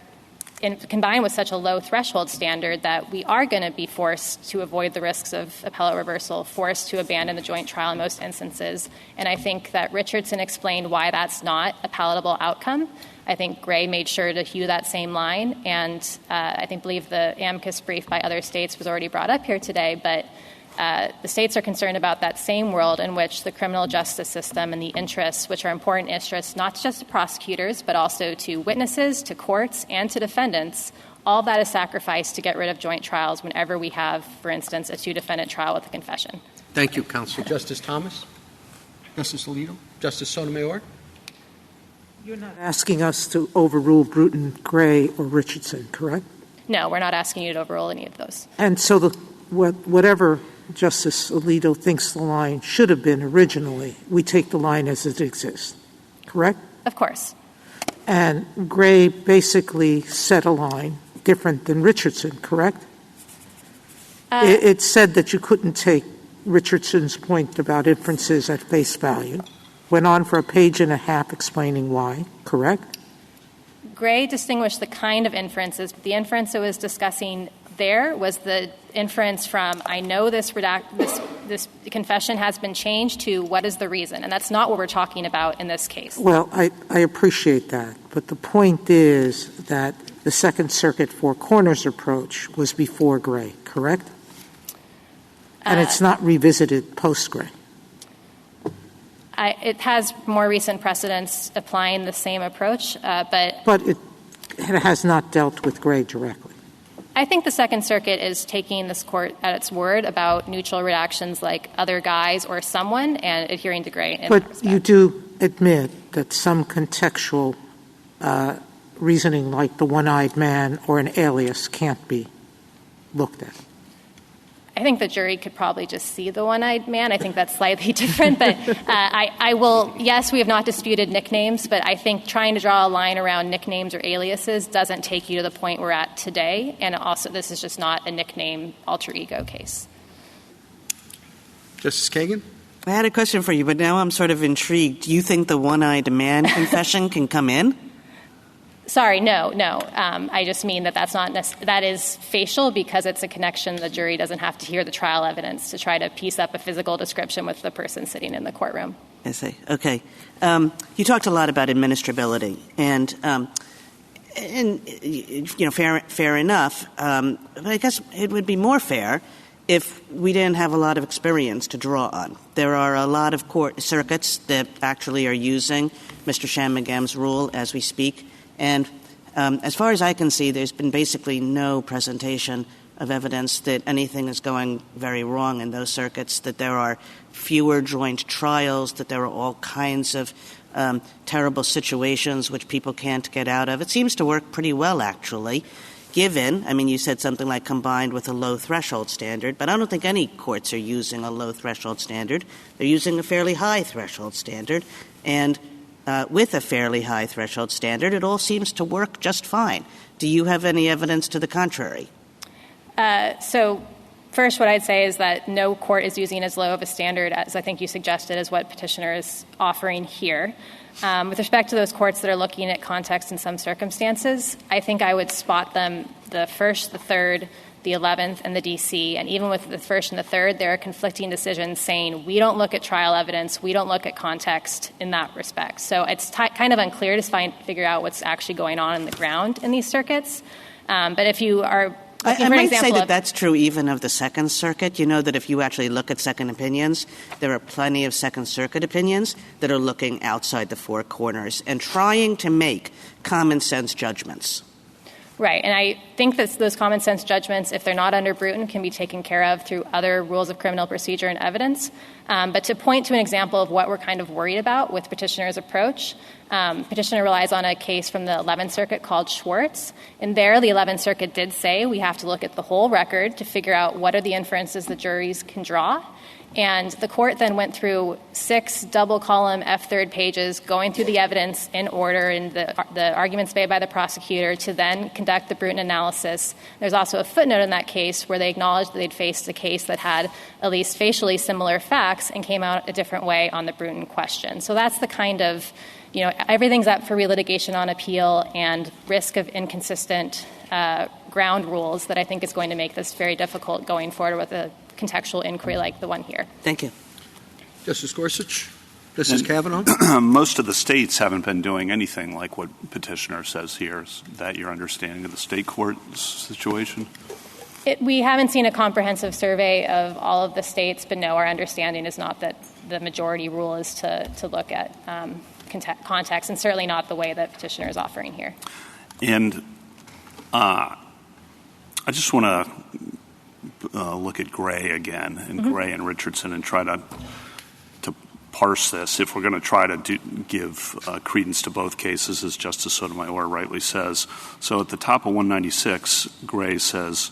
combined with such a low threshold standard that we are going to be forced to avoid the risks of appellate reversal, forced to abandon the joint trial in most instances. And I think that Richardson explained why that's not a palatable outcome. I think Gray made sure to hew that same line, and I believe the amicus brief by other states was already brought up here today, but the states are concerned about that same world in which the criminal justice system and the interests, which are important interests not just to prosecutors but also to witnesses, to courts, and to defendants, all that is sacrificed to get rid of joint trials whenever we have, for instance, a 2-defendant trial with a confession. Thank you, counsel. Justice Thomas? Justice Alito? Justice Sotomayor? You're not asking us to overrule Bruton, Gray, or Richardson, correct? No, we're not asking you to overrule any of those. And so whatever Justice Alito thinks the line should have been originally, we take the line as it exists, correct? Of course. And Gray basically set a line different than Richardson, correct? It said that you couldn't take Richardson's point about inferences at face value. Went on for a page and a half explaining why, correct? Gray distinguished the kind of inferences, but the inference it was discussing there was the inference from, I know this confession has been changed, to what is the reason? And that's not what we're talking about in this case. Well, I appreciate that. But the point is that the Second Circuit Four Corners approach was before Gray, correct? And it's not revisited post-Gray. It has more recent precedents applying the same approach, but it has not dealt with Gray directly. I think the Second Circuit is taking this court at its word about neutral redactions like other guys or someone and adhering to Gray. But you do admit that some contextual reasoning like the one-eyed man or an alias can't be looked at. I think the jury could probably just see the one-eyed man. I think that's slightly different. But I will, yes, we have not disputed nicknames, but I think trying to draw a line around nicknames or aliases doesn't take you to the point we're at today. And also, this is just not a nickname alter ego case. Justice Kagan? I had a question for you, but now I'm sort of intrigued. Do you think the one-eyed man confession can come in? Sorry, no. I just mean that is facial because it's a connection. The jury doesn't have to hear the trial evidence to try to piece up a physical description with the person sitting in the courtroom. I see. Okay. You talked a lot about administrability, and fair enough. But I guess it would be more fair if we didn't have a lot of experience to draw on. There are a lot of court circuits that actually are using Mr. Shanmugam's rule as we speak. And as far as I can see, there's been basically no presentation of evidence that anything is going very wrong in those circuits, that there are fewer joint trials, that there are all kinds of terrible situations which people can't get out of. It seems to work pretty well, actually, given, you said something like combined with a low threshold standard, but I don't think any courts are using a low threshold standard. They're using a fairly high threshold standard. And with a fairly high threshold standard, it all seems to work just fine. Do you have any evidence to the contrary? So first, what I'd say is that no court is using as low of a standard as I think you suggested as what petitioner is offering here. With respect to those courts that are looking at context in some circumstances, I think I would spot them the first, the third, the 11th, and the D.C. And even with the first and the third, there are conflicting decisions saying we don't look at trial evidence, we don't look at context in that respect. So it's kind of unclear to figure out what's actually going on in the ground in these circuits. But if you are I might say that that's true even of the Second Circuit. You know that if you actually look at second opinions, there are plenty of Second Circuit opinions that are looking outside the four corners and trying to make common sense judgments. Right. And I think that those common sense judgments, if they're not under Bruton, can be taken care of through other rules of criminal procedure and evidence. But to point to an example of what we're kind of worried about with petitioner's approach, petitioner relies on a case from the 11th Circuit called Schwartz. And there, the 11th Circuit did say we have to look at the whole record to figure out what are the inferences the juries can draw. And the court then went through 6 double-column F3rd pages, going through the evidence in order and the arguments made by the prosecutor to then conduct the Bruton analysis. There's also a footnote in that case where they acknowledged that they'd faced a case that had at least facially similar facts and came out a different way on the Bruton question. So that's the kind of, everything's up for relitigation on appeal and risk of inconsistent ground rules that I think is going to make this very difficult going forward with a contextual inquiry like the one here. Thank you. Justice Gorsuch? Justice Kavanaugh? Most of the states haven't been doing anything like what petitioner says here. Is that your understanding of the state court situation? We haven't seen a comprehensive survey of all of the states, but no, our understanding is not that the majority rule is to look at context, and certainly not the way that petitioner is offering here. And I just want to look at Gray again, and Gray and Richardson, and try to parse this. If we're going to try to give credence to both cases, as Justice Sotomayor rightly says. So at the top of 196, Gray says,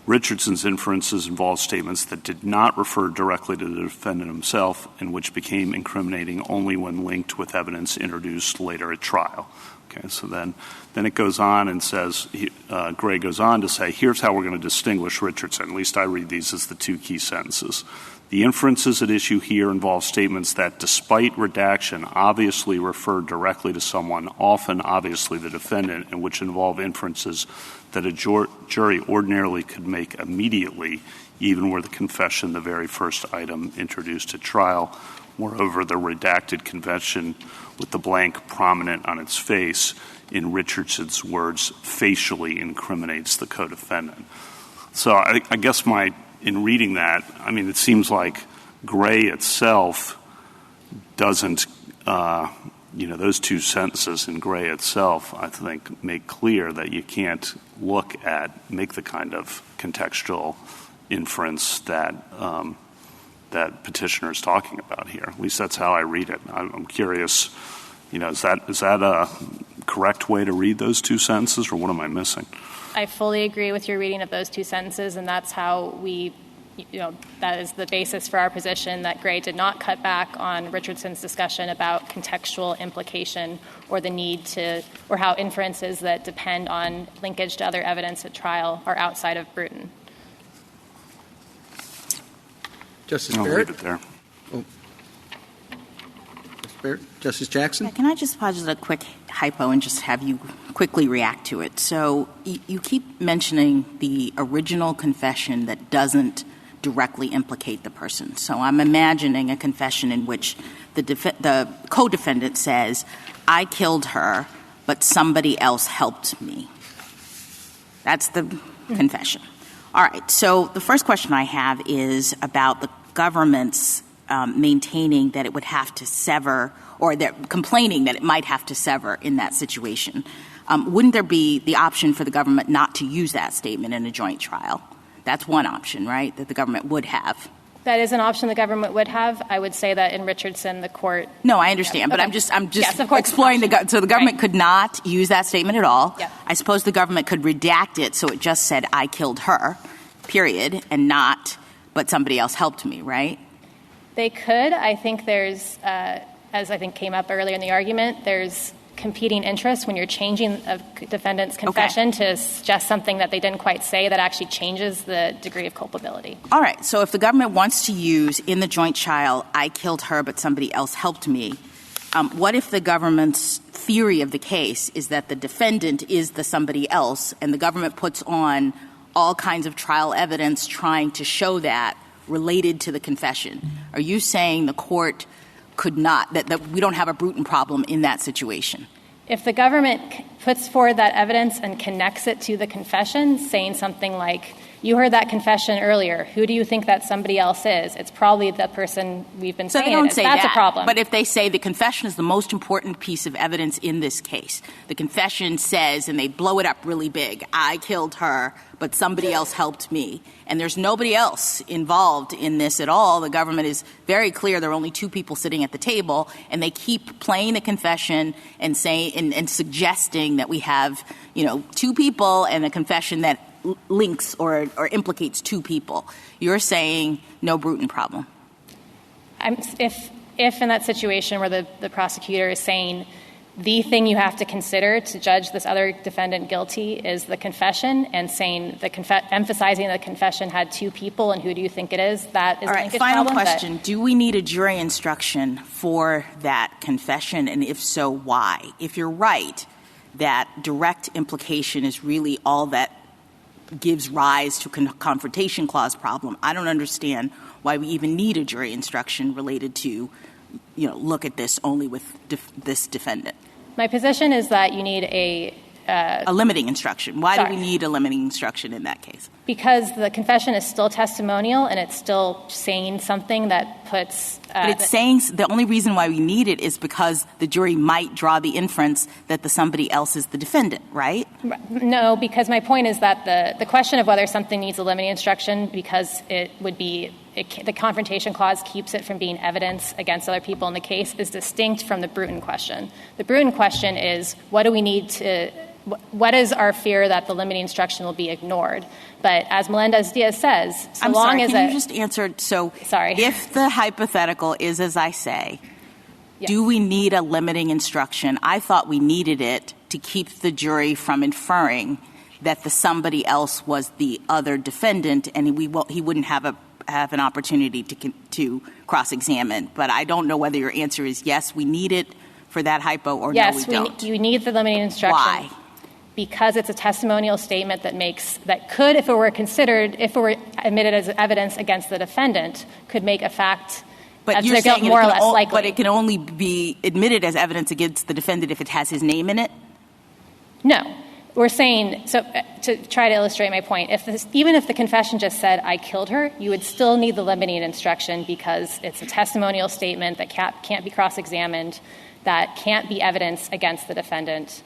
Richardson's inferences involve statements that did not refer directly to the defendant himself and which became incriminating only when linked with evidence introduced later at trial. Okay, so then it goes on and says, Gray goes on to say, here's how we're going to distinguish Richardson. At least I read these as the 2 key sentences. The inferences at issue here involve statements that, despite redaction, obviously refer directly to someone, often obviously the defendant, and which involve inferences that a jury ordinarily could make immediately, even were the confession the very first item introduced at trial. Moreover, the redacted confession with the blank prominent on its face, in Richardson's words, facially incriminates the codefendant. So I guess in reading that, it seems like Gray itself doesn't, those two sentences in Gray itself, I think, make clear that you can't make the kind of contextual inference that that petitioner is talking about here. At least that's how I read it. I'm curious, is that a correct way to read those two sentences, or what am I missing? I fully agree with your reading of those two sentences, and that's how that is the basis for our position that Gray did not cut back on Richardson's discussion about contextual implication or the need to, or how inferences that depend on linkage to other evidence at trial are outside of Bruton. Justice I'll Barrett? leave it there. Justice Jackson? Can I just posit a quick hypo and just have you quickly react to it? So you keep mentioning the original confession that doesn't directly implicate the person. So I'm imagining a confession in which the co-defendant says, I killed her, but somebody else helped me. That's the confession. All right. So the first question I have is about the government's maintaining that it would have to sever, or they're complaining that it might have to sever in that situation. Wouldn't there be the option for the government not to use that statement in a joint trial? That's one option, right, that the government would have. That is an option the government would have. I would say that in Richardson, the court. No, I understand, but I'm just yes, exploring so the government could not use that statement at all. Yep. I suppose the government could redact it so it just said, I killed her, period, and not, but somebody else helped me, right? They could. I think there's, as I think came up earlier in the argument, there's competing interests when you're changing a defendant's confession to suggest something that they didn't quite say that actually changes the degree of culpability. All right. So if the government wants to use in the joint trial, I killed her, but somebody else helped me, what if the government's theory of the case is that the defendant is the somebody else and the government puts on all kinds of trial evidence trying to show that related to the confession? Are you saying the court could not, that we don't have a Bruton problem in that situation? If the government puts forward that evidence and connects it to the confession, saying something like, you heard that confession earlier, who do you think that somebody else is? It's probably the person we've been saying. So they don't say that's that. A problem. But if they say the confession is the most important piece of evidence in this case, the confession says, and they blow it up really big, I killed her, but somebody else helped me, and there's nobody else involved in this at all. The government is very clear there are only two people sitting at the table, and they keep playing the confession and saying and suggesting that we have, two people and a confession that links or implicates two people. You're saying no Bruton problem. If in that situation where the prosecutor is saying the thing you have to consider to judge this other defendant guilty is the confession, and saying emphasizing the confession had two people and who do you think it is, that is all a right. linkage Final problem. question: do we need a jury instruction for that confession, and if so, why? If you're right that direct implication is really all that gives rise to confrontation clause problem, I don't understand why we even need a jury instruction related to, look at this only with this defendant. My position is that you need a limiting instruction. Why do we need a limiting instruction in that case? Because the confession is still testimonial and it's still saying something that puts... but it's saying the only reason why we need it is because the jury might draw the inference that the somebody else is the defendant, right? No, because my point is that the question of whether something needs a limiting instruction because it would be... the confrontation clause keeps it from being evidence against other people in the case is distinct from the Bruton question. The Bruton question is, what do we need to... what is our fear that the limiting instruction will be ignored? But as Melendez-Diaz says, can you just answer? So if the hypothetical is as I say, yes. Do we need a limiting instruction? I thought we needed it to keep the jury from inferring that the somebody else was the other defendant, and he wouldn't have an opportunity to cross-examine. But I don't know whether your answer is yes, we need it for that hypo, or no, we don't. Yes, you need the limiting instruction. Why? Because it's a testimonial statement that could, if it were admitted as evidence against the defendant, could make a fact but you're saying more or less likely. But it can only be admitted as evidence against the defendant if it has his name in it? No. We're saying, so to try to illustrate my point, even if the confession just said, I killed her, you would still need the limiting instruction because it's a testimonial statement that can't be cross-examined, that can't be evidence against the defendant,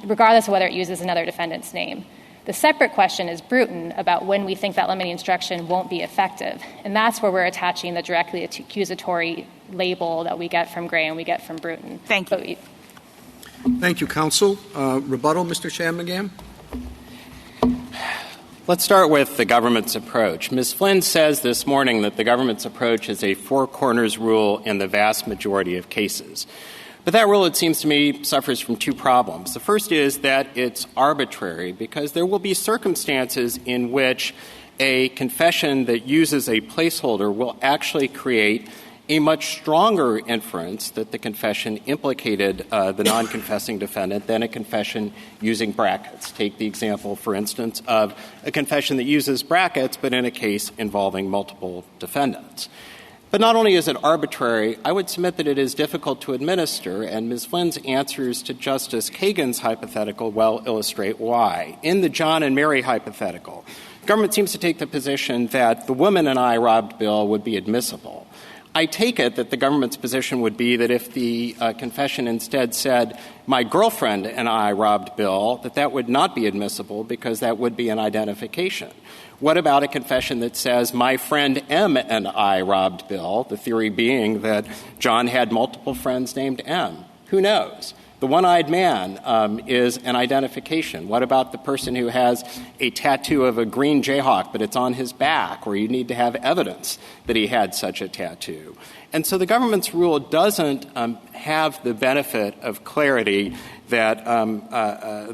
regardless of whether it uses another defendant's name. The separate question is Bruton about when we think that limiting instruction won't be effective. And that's where we're attaching the directly accusatory label that we get from Gray and we get from Bruton. Thank you. Thank you, counsel. Rebuttal, Mr. Shanmugam? Let's start with the government's approach. Ms. Flynn says this morning that the government's approach is a four corners rule in the vast majority of cases. But that rule, it seems to me, suffers from two problems. The first is that it's arbitrary because there will be circumstances in which a confession that uses a placeholder will actually create a much stronger inference that the confession implicated the non-confessing defendant than a confession using brackets. Take the example, for instance, of a confession that uses brackets, but in a case involving multiple defendants. But not only is it arbitrary, I would submit that it is difficult to administer, and Ms. Flynn's answers to Justice Kagan's hypothetical well illustrate why. In the John and Mary hypothetical, the government seems to take the position that the woman and I robbed Bill would be admissible. I take it that the government's position would be that if the confession instead said, my girlfriend and I robbed Bill, that would not be admissible because that would be an identification. What about a confession that says, my friend M and I robbed Bill, the theory being that John had multiple friends named M? Who knows? The one-eyed man is an identification. What about the person who has a tattoo of a green Jayhawk, but it's on his back, where you need to have evidence that he had such a tattoo? And so the government's rule doesn't have the benefit of clarity that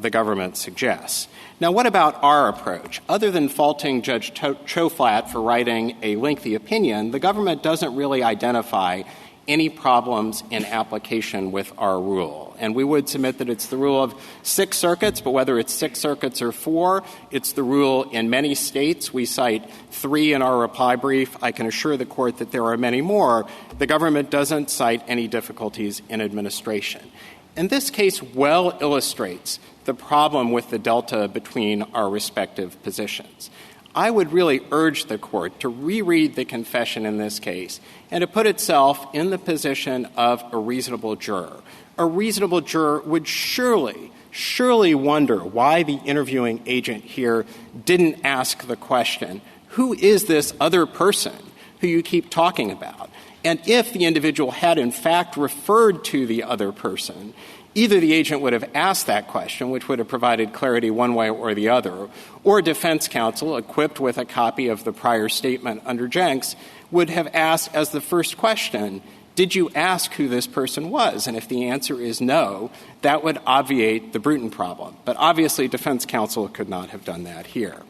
the government suggests. Now, what about our approach? Other than faulting Judge Choflat for writing a lengthy opinion, the government doesn't really identify any problems in application with our rule. And we would submit that it's the rule of 6 circuits, but whether it's 6 circuits or 4, it's the rule in many states. We cite 3 in our reply brief. I can assure the Court that there are many more. The government doesn't cite any difficulties in administration. And this case well illustrates the problem with the delta between our respective positions. I would really urge the Court to reread the confession in this case and to put itself in the position of a reasonable juror. A reasonable juror would surely wonder why the interviewing agent here didn't ask the question, who is this other person who you keep talking about? And if the individual had in fact referred to the other person, either the agent would have asked that question, which would have provided clarity one way or the other, or defense counsel, equipped with a copy of the prior statement under Jenks, would have asked as the first question, did you ask who this person was? And if the answer is no, that would obviate the Bruton problem. But obviously defense counsel could not have done that here.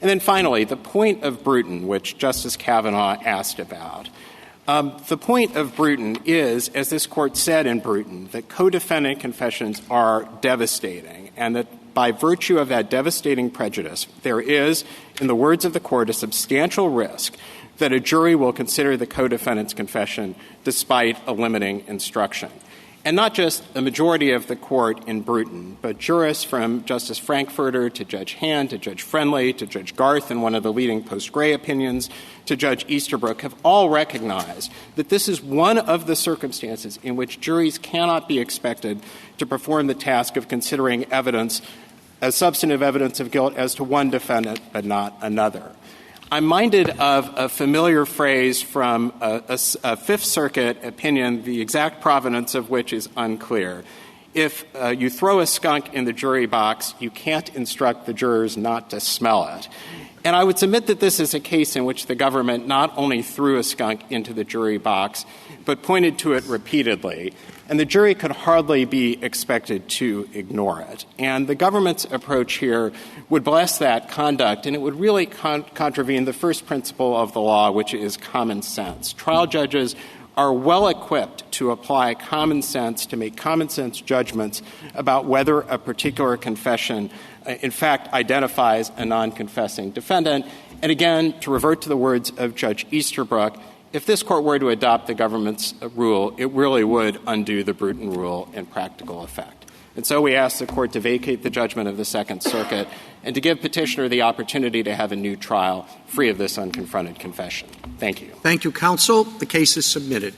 And then finally, the point of Bruton, which Justice Kavanaugh asked about. The point of Bruton is, as this Court said in Bruton, that co-defendant confessions are devastating, and that by virtue of that devastating prejudice, there is, in the words of the Court, a substantial risk that a jury will consider the co-defendant's confession despite a limiting instruction. And not just a majority of the Court in Bruton, but jurists from Justice Frankfurter to Judge Hand to Judge Friendly to Judge Garth in one of the leading post-Gray opinions to Judge Easterbrook have all recognized that this is one of the circumstances in which juries cannot be expected to perform the task of considering evidence as substantive evidence of guilt as to one defendant but not another. I'm minded of a familiar phrase from a Fifth Circuit opinion, the exact provenance of which is unclear. If you throw a skunk in the jury box, you can't instruct the jurors not to smell it. And I would submit that this is a case in which the government not only threw a skunk into the jury box, but pointed to it repeatedly, and the jury could hardly be expected to ignore it. And the government's approach here would bless that conduct, and it would really contravene the first principle of the law, which is common sense. Trial judges are well equipped to apply common sense, to make common sense judgments about whether a particular confession in fact identifies a non-confessing defendant. And again, to revert to the words of Judge Easterbrook, if this Court were to adopt the government's rule, it really would undo the Bruton rule in practical effect. And so we ask the court to vacate the judgment of the Second Circuit and to give petitioner the opportunity to have a new trial free of this unconfronted confession. Thank you. Thank you, counsel. The case is submitted.